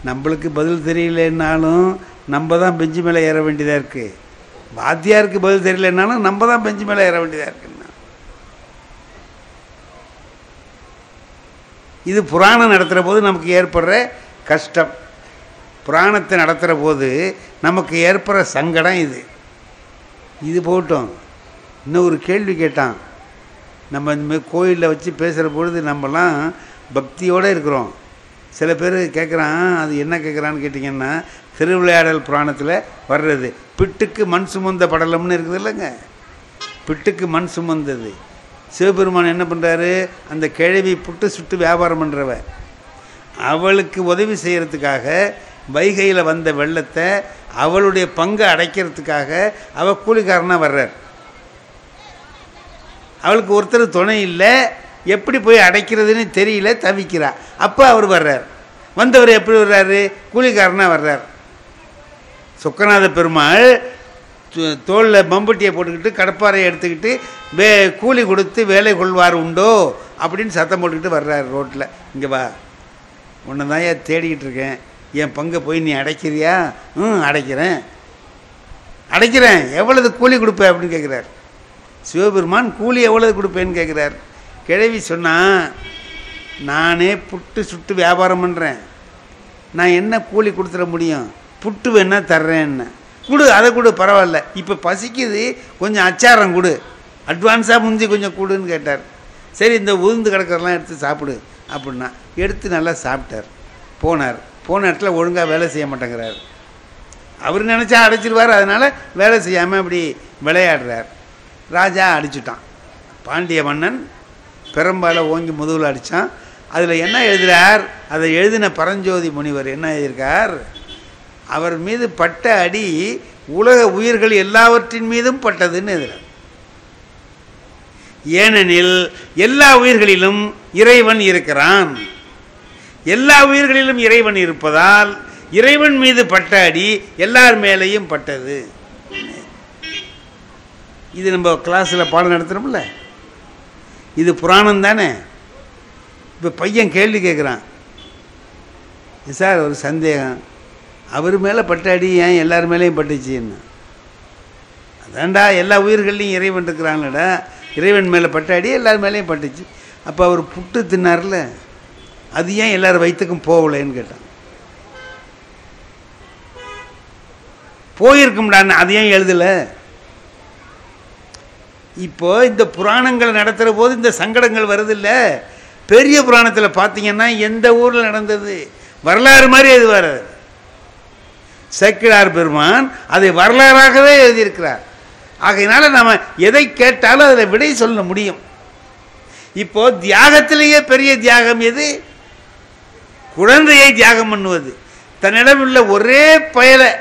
நம்மளுக்கு பதில் தெரியலன்னாலும் நம்ம தான் பெஞ்சு மேலே ஏற வேண்டியதாக இருக்குது. வாத்தியாருக்கு பதில் தெரியலன்னாலும் நம்ம தான் பெஞ்சு மேலே ஏற வேண்டியதாக இருக்குன்னா. இது புராணம் நடத்துகிற போது நமக்கு ஏற்படுற கஷ்டம். புராணத்தை நடத்துகிற போது நமக்கு ஏற்படுற சங்கடம் இது போட்டோம். இன்னும் ஒரு கேள்வி கேட்டான். நம்ம இந்தமாதிரி கோயிலில் வச்சு பேசுகிற பொழுது நம்மலாம் பக்தியோடு இருக்கிறோம். சில பேர் கேட்குறான், அது என்ன கேட்குறான்னு கேட்டிங்கன்னா, திருவிளையாடல் புராணத்தில் வர்றது பிட்டுக்கு மண் சுமந்த படலம்னு இருக்குது இல்லைங்க. பிட்டுக்கு மண் சுமந்தது. சிவபெருமான் என்ன பண்ணுறாரு, அந்த கிழவி புட்டு சுட்டு வியாபாரம் பண்ணுறவ, அவளுக்கு உதவி செய்கிறதுக்காக வைகையில் வந்த வெள்ளத்தை அவளுடைய பங்கை அடைக்கிறதுக்காக அவள் கூலிக்காரனாக வர்றார். அவளுக்கு ஒருத்தர் துணை இல்லை, எப்படி போய் அடைக்கிறதுன்னு தெரியல, தவிக்கிறா. அப்போ அவர் வர்றார். வந்தவர் எப்படி வர்றாரு? கூலிக்காரனாக வர்றார். சொக்கநாத பெருமாள் தோளில் மம்பட்டியை போட்டுக்கிட்டு கடப்பாறையை எடுத்துக்கிட்டு கூலி கொடுத்து வேலை கொள்வார் உண்டோ அப்படின்னு சத்தம் போட்டுக்கிட்டு வர்றார் ரோட்டில். இங்கே வா, உன்னை தான் ஏன் தேடிக்கிட்டு இருக்கேன், என் பங்கை போய் நீ அடைக்கிறியா? அடைக்கிறேன். எவ்வளவு கூலி கொடுப்பேன் அப்படின்னு கேட்குறார். சிவபெருமான் கூலி எவ்வளவு கொடுப்பேன்னு கேட்குறார். கிழவி சொன்னால், நானே புட்டு சுட்டு வியாபாரம் பண்ணுறேன், நான் என்ன கூலி கொடுத்துட முடியும், புட்டு வேணா தர்றேன்னு. கொடு, அதை கொடு, பரவாயில்ல, இப்போ பசிக்குது, கொஞ்சம் அச்சாரம் கொடு, அட்வான்ஸாக முந்தி கொஞ்சம் கொடுன்னு கேட்டார். சரி, இந்த உளுந்து கிடக்கிறதெல்லாம் எடுத்து சாப்பிடு அப்படின்னா எடுத்து நல்லா சாப்பிட்டார். போன இடத்துல ஒழுங்காக வேலை செய்ய மாட்டேங்கிறார். அவர் நினச்சா அடைச்சிருவார், அதனால் வேலை செய்யாமல் அப்படி விளையாடுறார். ராஜா அடிச்சுட்டான். பாண்டிய மன்னன் பெரும்பால ஓங்கி முதுகில் அடித்தான். அதில் என்ன எழுதுகிறார், அதை எழுதின பரஞ்சோதி முனிவர் என்ன எழுதியிருக்கார், அவர் மீது பட்ட அடி உலக உயிர்கள் எல்லாவற்றின் மீதும் பட்டதுன்னு எழுதுகிறார். ஏனெனில் எல்லா உயிர்களிலும் இறைவன் இருக்கிறான். எல்லா உயிர்களிலும் இறைவன் இருப்பதால் இறைவன் மீது பட்ட அடி எல்லார் மேலேயும் பட்டது. இது நம்ம கிளாஸில் பாடம் நடத்துகிறோம்ல, இது புராணம் தானே. இப்போ பையன் கேள்வி கேட்குறான், சார் ஒரு சந்தேகம், அவர் மேலே பட்ட அடி ஏன் எல்லார் மேலேயும் பட்டுச்சுன்னு. அதான்டா, எல்லா உயிர்கள்லையும் இறைவன் இருக்கிறாங்களடா, இறைவன் மேலே பட்ட அடி எல்லார் மேலேயும் பட்டுச்சு. அப்போ அவர் புட்டு தின்னார்ல, அது ஏன் எல்லார் வயிற்றுக்கும் போகலைன்னு கேட்டான். போயிருக்கும்டான்னு அது ஏன் எழுதலை. இப்போ இந்த புராணங்களை நடத்துகிற போது இந்த சங்கடங்கள் வருதில்ல. பெரிய புராணத்தில் பார்த்தீங்கன்னா எந்த ஊரில் நடந்தது வரலாறு மாதிரி அது வராது. சேக்கிழார் பெருமான் அதை வரலாறாகவே எழுதியிருக்கிறார். ஆகையினால நம்ம எதை கேட்டாலும் அதில் விடை சொல்ல முடியும். இப்போ தியாகத்திலேயே பெரிய தியாகம் எது? குழந்தையை தியாகம் பண்ணுவது. தன்னிடம் உள்ள ஒரே பயலை,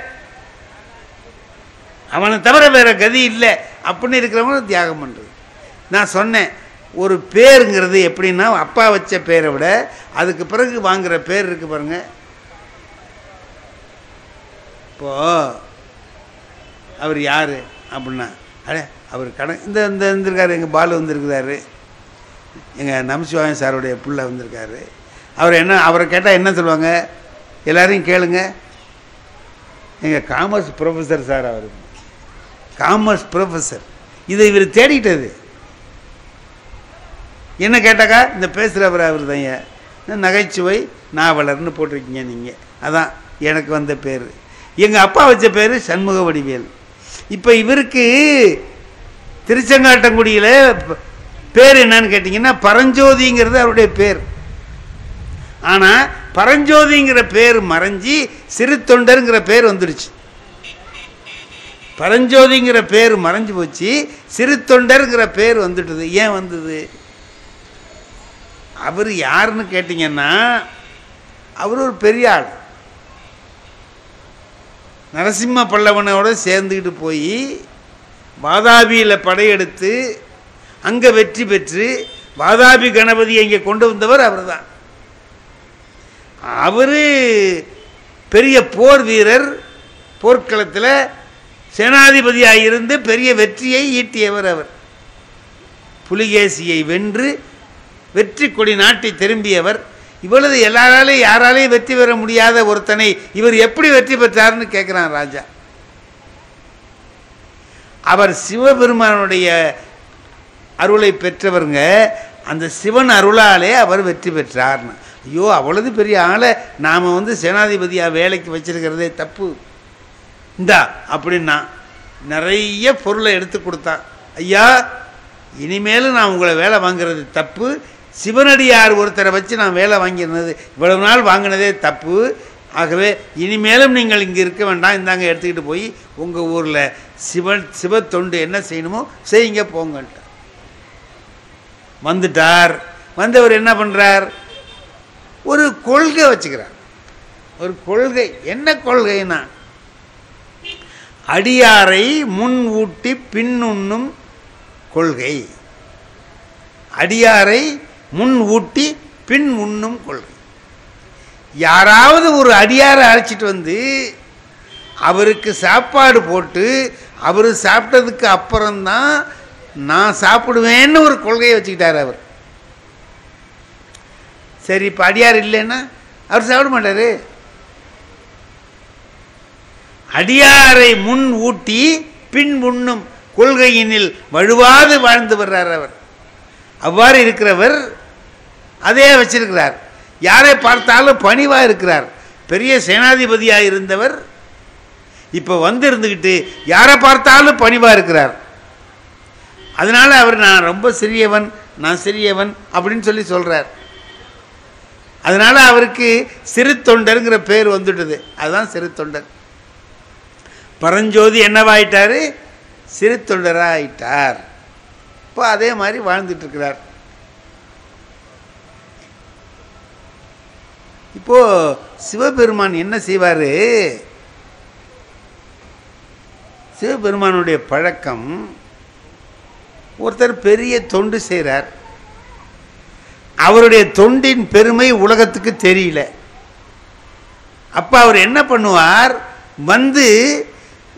அவனை தவிர வேற கதி இல்லை அப்படின்னு இருக்கிறவங்க தியாகம் பண்ணுறது. நான் சொன்னேன், ஒரு பேருங்கிறது எப்படின்னா, அப்பா வச்ச பேரை விட அதுக்கு பிறகு வாங்குகிற பேர் இருக்கு பாருங்க. இப்போ அவர் யார் அப்படின்னா, அவர் இந்த வந்திருக்காரு, எங்கள் பாலு வந்திருக்கிறாரு, எங்கள் நமசிவாயம் சாருடைய பிள்ளை வந்திருக்காரு. அவரை கேட்டால் என்ன சொல்லுவாங்க? எல்லாரையும் கேளுங்க, எங்கள் காமர்ஸ் ப்ரொஃபஸர் சார், அவர் காமர்ஸ் ப்ரொஃபஸர். இதை இவர் தேடிட்டது. என்ன கேட்டாக்கா, இந்த பேசுகிறவர் அவர் தான், நகைச்சுவை நாவலர்னு போட்டிருக்கீங்க நீங்கள், அதான் எனக்கு வந்த பேர். எங்கள் அப்பா வச்ச பேர் சண்முக வடிவேல். இப்போ இவருக்கு திருச்செங்காட்டங்குடியில் பேர் என்னன்னு கேட்டிங்கன்னா பரஞ்சோதிங்கிறது அவருடைய பேர். ஆனால் பரஞ்சோதிங்கிற பேர் மறைஞ்சி சிறு தொண்டருங்கிற பேர் வந்துடுச்சு. பரஞ்சோதிங்கிற பேர் மறைஞ்சு போச்சு, சிறு தொண்டருங்கிற பேர் வந்துட்டுது. ஏன் வந்தது? அவர் யாருன்னு கேட்டீங்கன்னா, அவர் ஒரு பெரிய ஆள். நரசிம்ம பல்லவனோட சேர்ந்துக்கிட்டு போய் வாதாபியில் படையெடுத்து அங்கே வெற்றி பெற்று வாதாபி கணபதியை இங்கே கொண்டு வந்தவர் அவர் தான். அவர் பெரிய போர் வீரர், போர்க்களத்தில் சேனாதிபதியாக இருந்து பெரிய வெற்றியை ஈட்டியவர். அவர் புலிகேசியை வென்று வெற்றி கொடி நாட்டி திரும்பியவர். இவ்வளவு எல்லாராலையும் யாராலையும் வெற்றி பெற முடியாத ஒருத்தனை இவர் எப்படி வெற்றி பெற்றார்னு கேட்குறான் ராஜா. அவர் சிவபெருமானுடைய அருளை பெற்றவருங்க. அந்த சிவன் அருளாலே அவர் வெற்றி பெற்றார்னு. ஐயோ, அவ்வளவு பெரிய ஆளை நாம் சேனாதிபதியாக வேலைக்கு வச்சிருக்கிறதே தப்பு. இந்தா அப்படின்னா நிறைய பொருளை எடுத்து கொடுத்தான். ஐயா, இனிமேலும் நான் உங்களை வேலை வாங்குறது தப்பு. சிவனடியார் ஒருத்தரை வச்சு நான் வேலை வாங்கியிருந்தது இவ்வளவு நாள் வாங்கினதே தப்பு. ஆகவே இனிமேலும் நீங்கள் இங்கே இருக்க வேண்டாம், இந்தாங்க எடுத்துக்கிட்டு போய் உங்கள் ஊரில் சிவ தொண்டு என்ன செய்யணுமோ செய்யுங்க போங்கன்ட்டு வந்துட்டார். வந்தவர் என்ன பண்ணுறார்? ஒரு கொள்கை வச்சுக்கிறார். ஒரு கொள்கை. என்ன கொள்கைன்னா, அடியாரை முன் ஊட்டி பின் உண்ணும் கொள்கை. அடியாரை முன் ஊட்டி பின் உண்ணும் கொள்கை. யாராவது ஒரு அடியாரை அழைச்சிட்டு வந்து அவருக்கு சாப்பாடு போட்டு அவர் சாப்பிட்டதுக்கு அப்புறம்தான் நான் சாப்பிடுவேன்னு ஒரு கொள்கையை வச்சுக்கிட்டார் அவர். சரி, இப்போ அடியார் இல்லைன்னா அவர் சாப்பிட மாட்டார். அடியாரை முன் ஊட்டி பின் உண்ணும் கொள்கையினில் வழுவாது வாழ்ந்து வர்றார் அவர். அவ்வாறு இருக்கிறவர் அதே வச்சிருக்கிறார். யாரை பார்த்தாலும் பணிவாக இருக்கிறார். பெரிய சேனாதிபதியாக இருந்தவர் இப்போ இருந்துக்கிட்டு யாரை பார்த்தாலும் பணிவாக இருக்கிறார். அதனால அவர் நான் ரொம்ப சிறியவன், நான் சிறியவன் அப்படின்னு சொல்லி சொல்கிறார். அதனால அவருக்கு சிறு தொண்டருங்கிற பேர் வந்துட்டுது. அதுதான் சிறு தொண்டர். பரஞ்சோதி என்னவாயிட்டார்? சிறு தொண்டராக ஆயிட்டார். இப்போ அதே மாதிரி வாழ்ந்துட்டு இருக்கிறார். இப்போ சிவபெருமான் என்ன செய்வார்? சிவபெருமானுடைய பழக்கம், ஒருத்தர் பெரிய தொண்டு செய்கிறார். அவருடைய தொண்டின் பெருமை உலகத்துக்கு தெரியல. அப்போ அவர் என்ன பண்ணுவார்?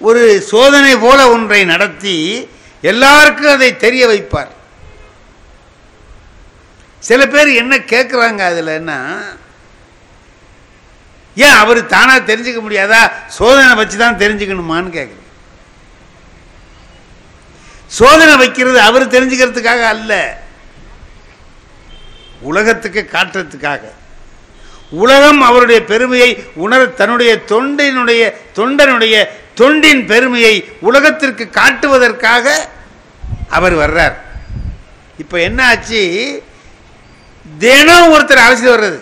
ஒரு சோதனை போல ஒன்றை நடத்தி எல்லாருக்கும் அதை தெரிய வைப்பார். சில பேர் என்ன கேட்குறாங்க அதில்னா, ஏன் அவர் தானா தெரிஞ்சுக்க முடியாதா? சோதனை வச்சு தான் தெரிஞ்சுக்கணுமான்னு கேட்குறேன். சோதனை வைக்கிறது அவர் தெரிஞ்சுக்கிறதுக்காக அல்ல, உலகத்துக்கு காட்டுறதுக்காக. உலகம் அவருடைய பெருமையை தன்னுடைய தொண்டனுடைய தொண்டின் பெருமையை உலகத்திற்கு காட்டுவதற்காக அவர் வர்றார். இப்ப என்ன ஆச்சு? தினம் ஒருத்தர் அழைச்சிட்டு வர்றது.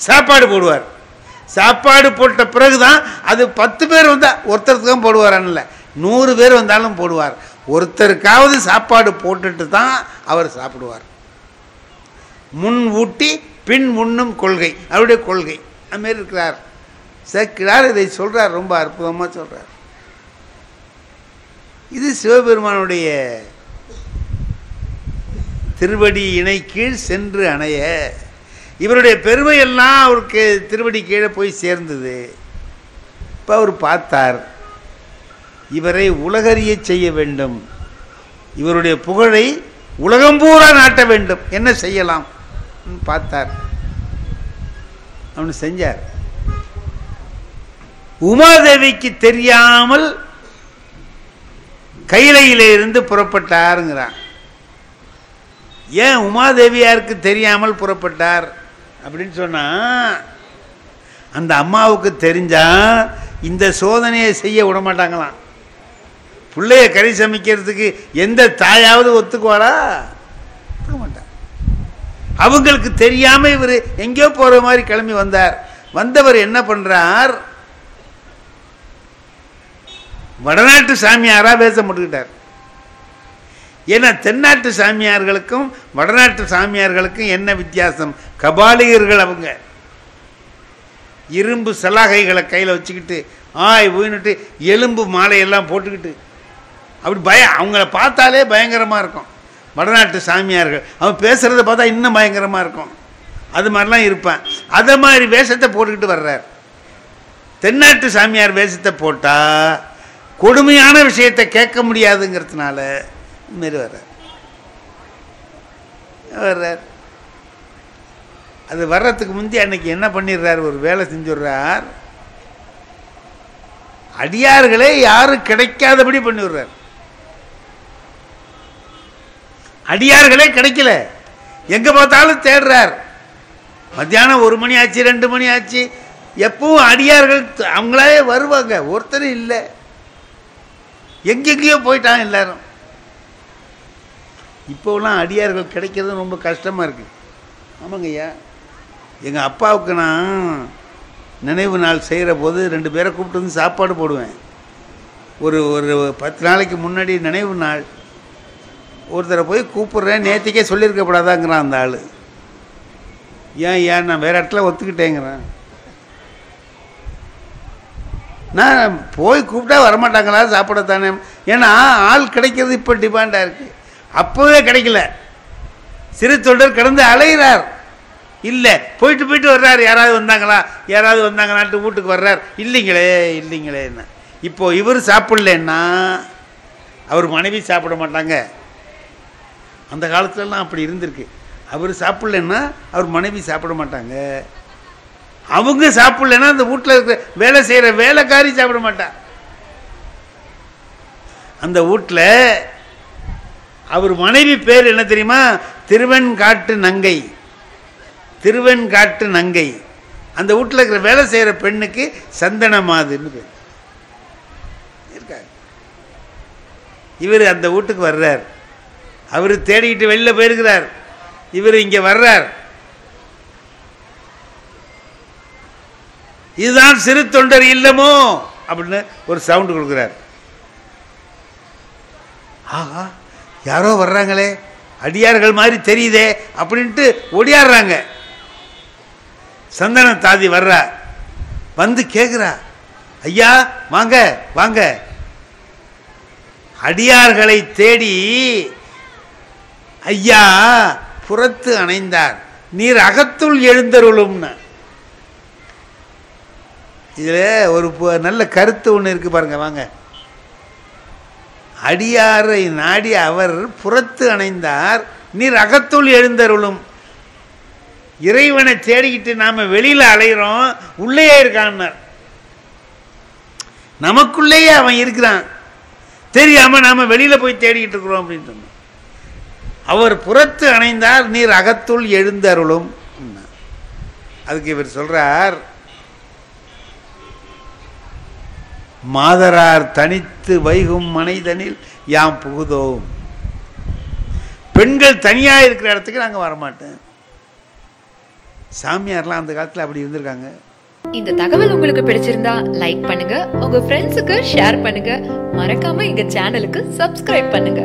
சாப்பாடு போடுவார். சாப்பாடு போட்ட பிறகுதான் அது 10 பேர் வந்தா ஒருத்தருக்கு தான் போடுவார், 100 பேர் வந்தாலும் போடுவார். ஒருத்தருக்காவது சாப்பாடு போட்டுட்டு தான் அவர் சாப்பிடுவார். முன் ஊட்டி பின் உண்ணும் கொள்கை அவருடைய கொள்கை. அதுமாரி இருக்கிறார். சேர்க்கிறார். இதை சொல்றார், ரொம்ப அற்புதமாக சொல்றார். இது சிவபெருமானுடைய திருவடி இணை கீழ் சென்று அணைய. இவருடைய பெருமை எல்லாம் அவருக்கு திருவடி கீழே போய் சேர்ந்தது. இப்போ அவர் பார்த்தார், இவரை உலகறிய செய்ய வேண்டும், இவருடைய புகழை உலகம் பூரா நாட்ட வேண்டும், என்ன செய்யலாம் பார்த்தார். அவனு செஞ்சார். உமாதேவிக்கு தெரியாமல் கைலையிலிருந்து புறப்பட்டாருங்கிறான். ஏன் உமாதேவியாருக்கு தெரியாமல் புறப்பட்டார் அப்படின்னு சொன்னா, அந்த அம்மாவுக்கு தெரிஞ்சா இந்த சோதனையை செய்ய விட மாட்டாங்களாம். பிள்ளைய கறி சமைக்கிறதுக்கு எந்த தாயாவது ஒத்துக்குவாளா? ஒத்துக்க மாட்டான். அவங்களுக்கு தெரியாம இவர் எங்கேயோ போற மாதிரி கிளம்பி வந்தார். வந்தவர் என்ன பண்றார், வடநாட்டு சாமியாரா வேஷம் போட்டுக்கிட்டார். ஏன்னா தென்னாட்டு சாமியார்களுக்கும் வடநாட்டு சாமியார்களுக்கும் என்ன வித்தியாசம், கபாலிகர்கள் அவங்க இரும்பு சலாகைகளை கையில் வச்சுக்கிட்டு ஊன்னுட்டு எலும்பு மாலையெல்லாம் போட்டுக்கிட்டு அப்படி அவங்கள பார்த்தாலே பயங்கரமாக இருக்கும். வடநாட்டு சாமியார்கள் அவன் பேசுகிறத பார்த்தா இன்னும் பயங்கரமாக இருக்கும். அது மாதிரிலாம் இருப்பான். அதை மாதிரி வேஷத்தை போட்டுக்கிட்டு வர்றார். தென்னாட்டு சாமியார் வேஷத்தை போட்டால் கொடுமையான விஷயத்தை கேட்க முடியாதுங்கிறதுனால இதுமாரி வர்றார். அது வர்றதுக்கு முந்தி அன்னைக்கு என்ன பண்ணிடுறார், ஒரு வேலை செஞ்சுடுறார். அடியார்களே யாரும் கிடைக்காதபடி பண்ணிவிடுறார். அடியார்களே கிடைக்கல, எங்க பார்த்தாலும் தேடுறார். மத்தியானம் 1 மணி ஆச்சு, 2 மணி ஆச்சு, எப்பவும் அடியார்கள் அவங்களே வருவாங்க, ஒருத்தரும் இல்லை. எங்கெங்கேயோ போயிட்டான் எல்லாரும். இப்போலாம் அடியார்கள் கிடைக்கிறது ரொம்ப கஷ்டமாக இருக்கு. ஆமாங்க ஐயா, எங்கள் அப்பாவுக்கு நான் நினைவு நாள் செய்கிற போது 2 பேரை கூப்பிட்டு வந்து சாப்பாடு போடுவேன். ஒரு 10 நாளைக்கு முன்னாடி நினைவு நாள், ஒருத்தரை போய் கூப்பிட்றேன், நேற்றுக்கே சொல்லியிருக்கப்படாதாங்கிறான் அந்த ஆள். ஏன் நான் வேறு இடத்துல ஒத்துக்கிட்டேங்கிறேன். நான் போய் கூப்பிட்டா வரமாட்டாங்களா சாப்பிடத்தானே, ஏன்னா ஆள் கிடைக்கிறது இப்போ டிமாண்டாக இருக்குது. அப்போவே கிடைக்கல, சிறு தொண்டர் கடந்து அலைகிறார். இல்லை போயிட்டு வர்றார், யாராவது வந்தாங்களான்ட்டு வீட்டுக்கு வர்றார். இல்லைங்களே என்ன. இப்போ இவர் சாப்பிடலன்னா அவர் மனைவி சாப்பிட மாட்டாங்க. அந்த காலத்துலலாம் அப்படி இருந்திருக்கு. அவர் சாப்பிடலன்னா அவர் மனைவி சாப்பிட மாட்டாங்க. அவங்க சாப்பிடலன்னா அந்த வீட்டில் இருக்கிற வேலை செய்கிற வேலைக்காரி சாப்பிட மாட்டா. அந்த வீட்டில் அவர் மனைவி பேர் என்ன தெரியுமா, திருவெண்காட்டு நங்கை. அந்த வீட்டில் இருக்கிற வேலை செய்கிற பெண்ணுக்கு சந்தனமாதுன்னு பேர் இருக்காங்க. இவர் அந்த வீட்டுக்கு வர்றார். அவர் தேடிக்கிட்டு வெளியில் போயிருக்கிறார். இவர் இங்கே வர்றார். இதுதான் சிறு தொண்டர் இல்லமோ அப்படின்னு ஒரு சவுண்டு கொடுக்குறார். ஆஹா, யாரோ வர்றாங்களே, அடியார்கள் மாதிரி தெரியுதே அப்படின்ட்டு ஒடியாடுறாங்க. சந்தன தாதி வர்றா, வந்து கேட்குறா, ஐயா வாங்க. அடியார்களை தேடி ஐயா புறத்து அணைந்தார், நீர் அகத்துள் எழுந்தருளும்னா. இதில் ஒரு நல்ல கருத்து ஒன்று இருக்கு பாருங்க. வாங்க, அடியாரை நாடி அவர் புறத்து அணைந்தார், நீர் அகத்துள் எழுந்தருளும். இறைவனை தேடிக்கிட்டு நாம வெளியில அலைகிறோம், உள்ளேயே இருக்கான்னார். நமக்குள்ளேயே அவன் இருக்கிறான், தெரியாம நாம வெளியில போய் தேடிக்கிட்டு இருக்கிறோம் அப்படின்னு சொன்ன. அவர் புறத்து அணைந்தார், நீர் அகத்துள் எழுந்தருளும். அதுக்கு இவர் சொல்றார், மாதரார் தனித்து வைகும் மனைதனில் யாம் புகுதோம். பெண்கள் தனியா இருக்கிற இடத்துக்கு நாங்க வரமாட்டேன். சாமியார்லாம் அந்த காலத்துல அப்படி இருந்திருக்காங்க. இந்த தகவல் உங்களுக்கு பிடிச்சிருந்தா லைக் பண்ணுங்க, உங்க ஃப்ரெண்ட்ஸுக்கு ஷேர் பண்ணுங்க, மறக்காம எங்க சேனலுக்கு சப்ஸ்கிரைப் பண்ணுங்க.